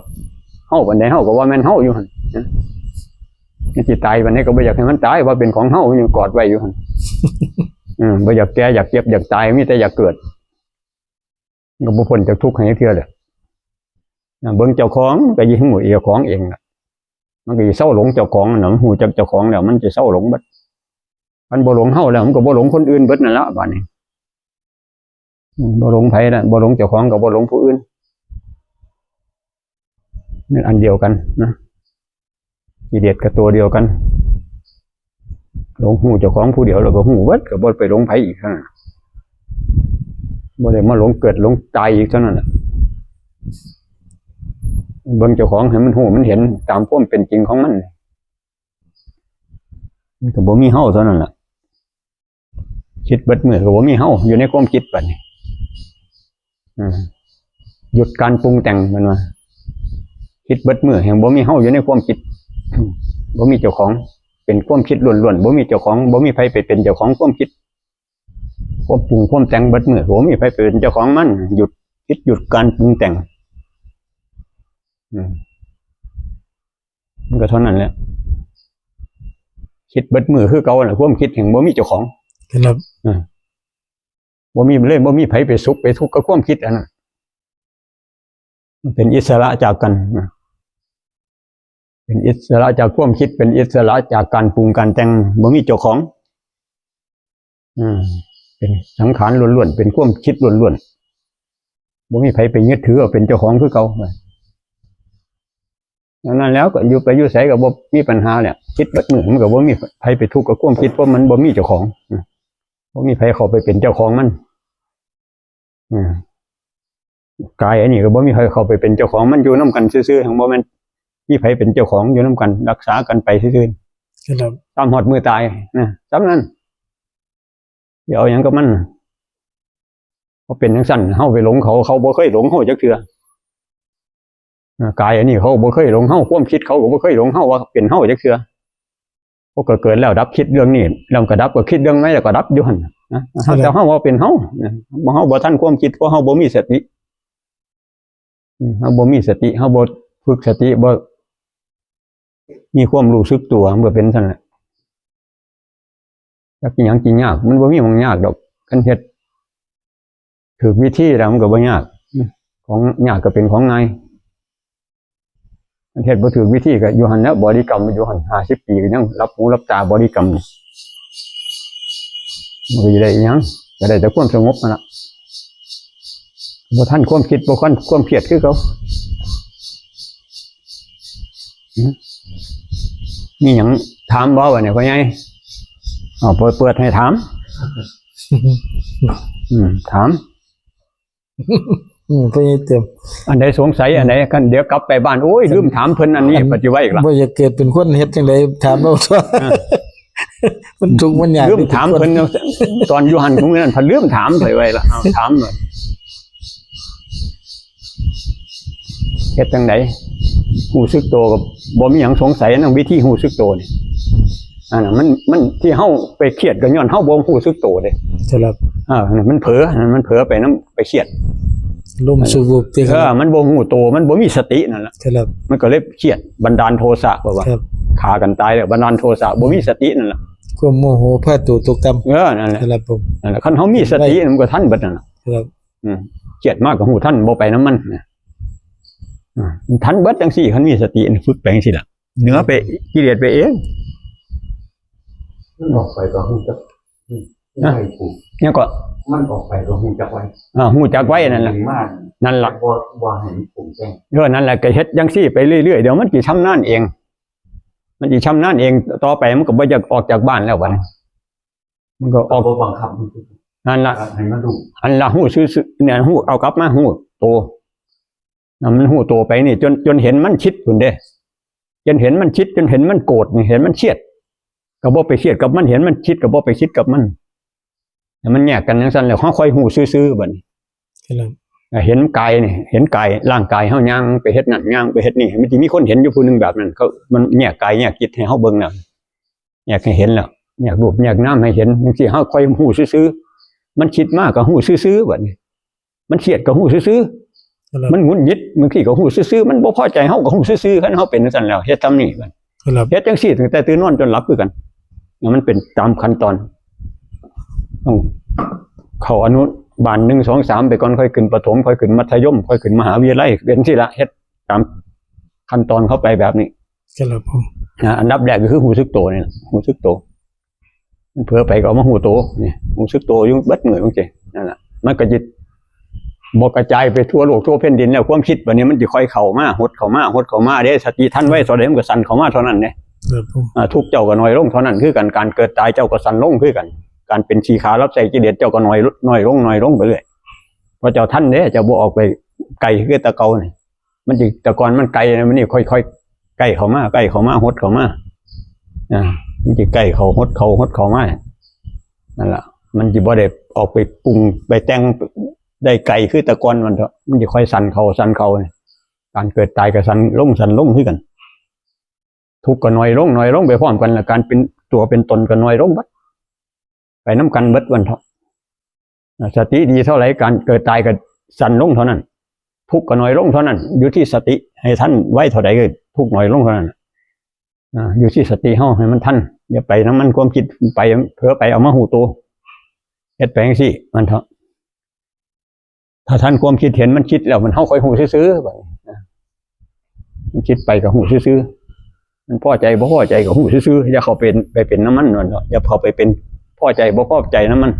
เฮาปานใดเฮาก็ว่าแม่นเฮาอยู่หั่นมันสิตายวันนี้ก็บ่อยากให้มันตายว่าเป็นของเฮาอยู่กอดไว้อยู่หั่นบ่อยากแก่อยากเจ็บอยากตายมีแต่อยากเกิดก็บ่พ้นจากทุกข์ให้เทื่อแหละเบิ่งเจ้าของก็ยิงหูเจ้าของเองน่ะมันก็สิเศร้าหลงเจ้าของน่ะมันฮู้จักเจ้าของแล้วมันจะเศร้าหลงเบิดมันบ่หลงเฮาแล้วมันก็บ่หลงคนอื่นเบิดนั่นละบัดนี้บ่หลงไผน่ะบ่หลงเจ้าของก็บ่หลงผู้อื่นนี่อันเดียวกันนะกิเลสก็ตัวเดียวกันหลงหูเจ้าของผู้เดียวแล้วก็หูเบิดก็บ่ไปหลงไผอีกนั่นบ่ได้มาหลงเกิดหลงตายอีกเท่านั้นน่ะเบิ่งเจ้าของให้มันหูมันเห็นตามความเป็นจริงของมันมันก็บ่มีเฮาเท่านั้นล่ะคิดเบิดมื้อก็บ่มีเฮาอยู่ในความคิดบัดนี้หยุดการปรุงแต่งมันว่าคิดเบิดมื้อแห่งบ่มีเฮาอยู่ในความคิดบ่มีเจ้าของเป็นความคิดล้วนๆบ่มีเจ้าของบ่มีไผไปเป็นเจ้าของความคิดความปรุงความแต่งเบิดมื้อบ่มีไผเป็นเจ้าของมันหยุดคิดหยุดการปรุงแต่งมันก็เท่านั้นแหละคิดเบิดมื้อคือเก่าน่ะความคิดแห่งบ่มีเจ้าของครับบ่มีเลยบ่มีไผไปสุขไปทุกข์กับความคิดอันนั้นมันเป็นอิสระจากกันเป็นอิสระจากความคิดเป็นอิสระจากการปรุงการแต่งบ่มีเจ้าของเป็นสังขารล้วนๆเป็นความคิดล้วนๆบ่มีไผไปยึดถือว่าเป็นเจ้าของคือเก่าดังนั้นแล้วก็อยู่ไปอยู่ไสก็บ่มีปัญหาแหละคิดเบิดมื้อมันก็บ่มีไผไปทุกข์กับความคิดเพราะมันบ่มีเจ้าของบ่มีไผเข้าไปเป็นเจ้าของมันกายอันนี้ก็บ่มีใครเข้าไปเป็นเจ้าของมันอยู่นํกันซื่อๆทั้งบ่แม่นมีไผเป็นเจ้าของอยู่นํกันรักษากันไปซื่อๆครับตามหอดมือตายนะซ้ำนั้นอย่าเอาหยังกับมันเพราะเป็นจังซั่นเฮาไปหลงเขาบ่เคยหลงเฮาจักเทื่อกายอันนี้เขาบ่เคยหลงเฮาความคิดเขาก็บ่เคยหลงเฮาว่าเป็นเฮาจักเทื่อพอเกิดแล้วดับคิดเรื่องนี้แล้วก็ดับก็คิดเรื่องไหนแล้วก็ดับอยู่หั่นนะแต่เฮาว่าเป็นเฮาบ่เฮาบ่ทันความคิดเพราะเฮาบ่มีสติเฮาบ่มีสติเฮาบ่ฝึกสติบ่มีความรู้สึกตัวมันก็เป็นซั่นแหละจักอิหยังกินยากมันบ่มีหยังยากดอกคันเฮ็ดถูกวิธีแล้วมันก็บ่ยาก ของยากก็เป็นของง่ายเฮ็ดบ่ถูกวิธีก็อยู่หั่นแล้วบริกรรมอยู่หั่น50 ปีก็ยังรับหูรับตาบริกรรมมันก็สิได้อิหยังก็ได้แต่ความสงบนั่นล่ะบ่ทันความคิดบ่ทันความเครียดคือเขามีหยังถามบ่ว่าเนี่ยพ่อใหญ่เปิดให้ถามถามก็ยังเต็มอันใดสงสัยอันไหนกันเดี๋ยวกลับไปบ้านโอ้ยลืมถามเพิ่นอันนี้ปฏิวัติอีกล่ะบ่อยากเกิดเป็นคนเฮ็ดจังได๋ถามเอาตัวมันทุกข์มันยากลืมถามเพิ่นตอนอยู่หั่นของนั้นเพิ่นลืมถามไปไว้ล่ะเอาถามหน่อยเฮ็ดจังได๋ฮู้สึกโตก็บ่มีหยังสงสัยนำวิธีฮู้สึกโตนี่อันน่ะมันที่เฮาไปเครียดก็ย้อนเฮาบ่ฮู้สึกโตเด้ครับมันเผลอไปนำไปเครียดลมสูบติมันบ่ฮู้โตมันบ่มีสตินั่นล่ะครับมันก็เลยเครียดบันดาลโทสะว่าฆ่ากันตายแล้วบันดาลโทสะบ่มีสตินั่นล่ะความโมโหพาตัวตกต่ำนั่นแหละครับผมนั่นแหละคันเฮามีสติมันก็ทันเบิดนั่นล่ะครับเครียดมากก็ฮู้ทันบ่ไปนำมันทันเบิดจังซี่คันมีสติฝึกไปจังซี่ล่ะเหนือไปกิเลสไปเองมันออกไปก็ฮู้จักไม่ถูกเนี่ยก็มันออกไปก็ฮู้จักไว้ฮู้จักไว้นั่นล่ะนั่นล่ะบ่ให้ผมแจ้งนั่นแหละก็เฮ็ดจังซี่ไปเรื่อยๆเดี๋ยวมันสิชำนาญเองมันสิชำนาญเองต่อไปมันก็บ่อยากออกจากบ้านแล้วบัดนี้มันก็ออกบ่บังคับนั่นล่ะให้มันรู้อันละฮู้ซื่อเนี่ยฮู้เอากลับมาฮู้โตมันฮู้โตไปนี่จนเห็นมันคิดพุ่นเด้จนเห็นมันคิดจนเห็นมันโกรธเห็นมันเครียดก็บ่ไปเครียดกับมันเห็นมันคิดก็บ่ไปคิดกับมันมันแยกกันจังซั่นแล้วค่อยๆฮู้ซื่อๆบัดนี้เห็นกายนี่เห็นกายร่างกายเฮาย่างไปเฮ็ดนั่นย่างไปเฮ็ดนี่มันสิมีคนเห็นอยู่ผู้นึงแบบนั้นเขามันแยกกายแยกจิตให้เฮาเบิ่งแล้วแยกให้เห็นแล้วแยกรูปแยกนามให้เห็นจังซี่เฮาค่อยฮู้ซื่อๆมันคิดมากก็ฮู้ซื่อๆบัดนี้มันเครียดก็ฮู้ซื่อๆมันหงุดหงิดบางทีก็ฮู้ซื่อๆมันบ่พอใจเฮาก็ฮู้ซื่อๆคันเฮาเป็นจังซั่นแล้วเฮ็ดทำนี่บัดเฮ็ดจังซี่ตั้งแต่ตื่นนอนจนหลับคือกันมันเป็นตามขั้นตอนต้องเข้าอนุบาล1 2 3ไปก่อนค่อยขึ้นประถมค่อยขึ้นมัธยมค่อยขึ้นมหาวิทยาลัยเป็นที่ละเฮ็ดตามขั้นตอนเข้าไปแบบนี้ครับผมอันดับแรกก็คือหูซึกโตนี่หูซึกโตมันเผลอไปก็เอามาหูโตนี่หูซึกโตอยู่เบิดมื้อจังซี่นั่นล่ะมันก็จิตบ่กระจายไปทั่วโลกทั่วแผ่นดินแล้วความคิดบัดนี้มันสิค่อยเข้ามาหดเข้ามาเด้สติทันไว้เท่าใดมันก็สั่นเข้ามาเท่านั้นเด้ทุกเจ้าก็น้อยลงเท่านั้นคือกันการเกิดตายเจ้าก็สั่นลงคือกันการเป็นชีขารับใช้กิเลสเจ้าก็น้อยลงไปเรื่อยเพราะเจ้าท่านเด้เจ้าบ่ออกไปไกลคือตะเกานี่มันสิแต่ก่อนมันไกลมันนี่ค่อยๆใกล้เข้ามาหดเข้ามามันสิใกล้เข้าหดเข้ามานั่นล่ะมันสิบ่ได้ออกไปปรุงไปแต่งได้ไกลคือตะกอนมันเถอะมันสิค่อยสั่นเข้านี่การเกิดตายก็สั่นลงคือกันทุกข์ก็น้อยลงไปพร้อมกันแล้วการเป็นตัวเป็นตนก็น้อยลงบัดไปน้ำกันเบิดวันเถาะสติดีเท่าไหร่การเกิดตายก็สั่นลงเท่านั้นทุกข์ก็น้อยลงเท่านั้นอยู่ที่สติให้ท่านไว้เท่าไหร่ก็ทุกข์น้อยลงเท่านั้นอยู่ที่สติเฮาให้มันทันอย่าไปน้ำมันความคิดไปเผลอไปเอามาหูตัวเฮ็ดไปจังซี่มันเถาะถ้าท่านความคิดเห็นมันคิดแล้วมันเฮาค่อยหูซื่อๆบัดมันคิดไปก็หูซื่อๆมันพอใจบ่พอใจก็หูซื่อๆอย่าเข้าไปเป็นน้ำมันนั่นเถาะอย่าเข้าไปเป็นพอใจบ่พอใจน้ำมัน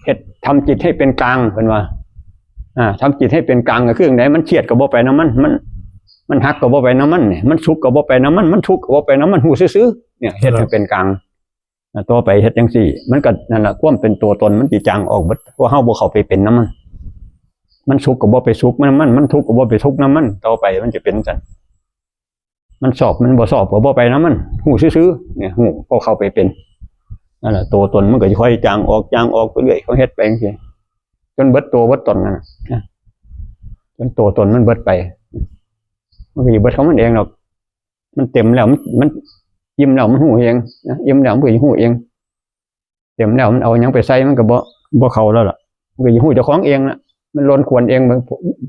เฮ็ดทำจิตให้เป็นกลางเพิ่นว่าทำจิตให้เป็นกลางก็คือจังได๋มันเครียดก็บ่ไปน้ำมันฮักก็บ่ไปน้ำมันเนี่ยมันสุขก็บ่ไปน้ำมันทุกข์ก็บ่ไปน้ำมันหูซื่อๆเนี่ยเฮ็ดให้เป็นกลางต่อไปเฮ็ดจังซี่มันก็นั่นล่ะความเป็นตัวตนมันสิจางออกเบิดเพราะเฮาบ่เข้าไปเป็นน้ำมันสุขก็บ่ไปสุขมันทุกข์ก็บ่ไปทุกข์น้ำมันต่อไปมันจะเป็นจังซั่นมันสอบมันบ่สอบก็บ่ไปน้ำมันหูซื่อๆเนี่ยหูก็เข้าไปเป็นนั่นแหละตัวตนมันก็ค่อยจางออกไปเรื่อยเขาเฮ็ดไปจังซี่จนเบิดตัวเบิดตนนั่นจนตัวตนมันเบิดไปมันก็อยู่เบิดของมันเองหรอกมันเต็มแล้วมันยิ้มแล้วมันหูเองยิ้มแล้วมันก็หูเองเต็มแล้วมันเอาหยังไปใส่มันก็บ่เข้าแล้วล่ะมันก็หูเจ้าของเองน่ะมันล้นควรเอง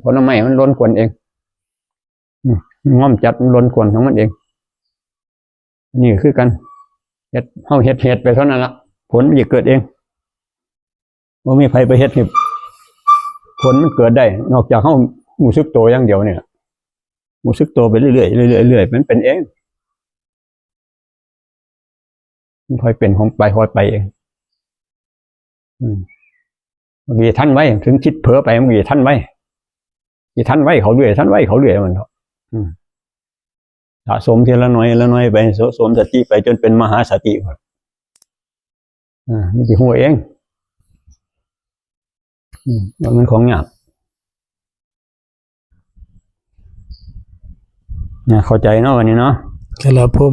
ผลไม้มันล้นควรเองง้อมจัดมันล้นควรของมันเองนี่คือกันเฮ็ดเฮาเฮ็ดไปเท่านั้นละผลมันจะเกิดเองบ่มีใครไปเฮ็ดให้ผลมันเกิดได้นอกจากเฮา รู้สึกตัวอย่างเดียวเนี่ยรู้สึกตัวไปเรื่อยๆเรื่อยๆเรื่อยๆมันเป็นเองมันค่อยเป็นของไปค่อยไปเองบางทีท่านไว้ถึงคิดเผลอไปบางทีท่านไว้ที่ท่านไว้เขาเรื่อยท่านไว้เขาเรื่อยมันสะสมทีละน้อยละน้อยไปสะสมสติไปจนเป็นมหาสตินี่เป็นหัวเองมันของหยาบเข้าใจเนาะวันนี้เนาะ ครับผม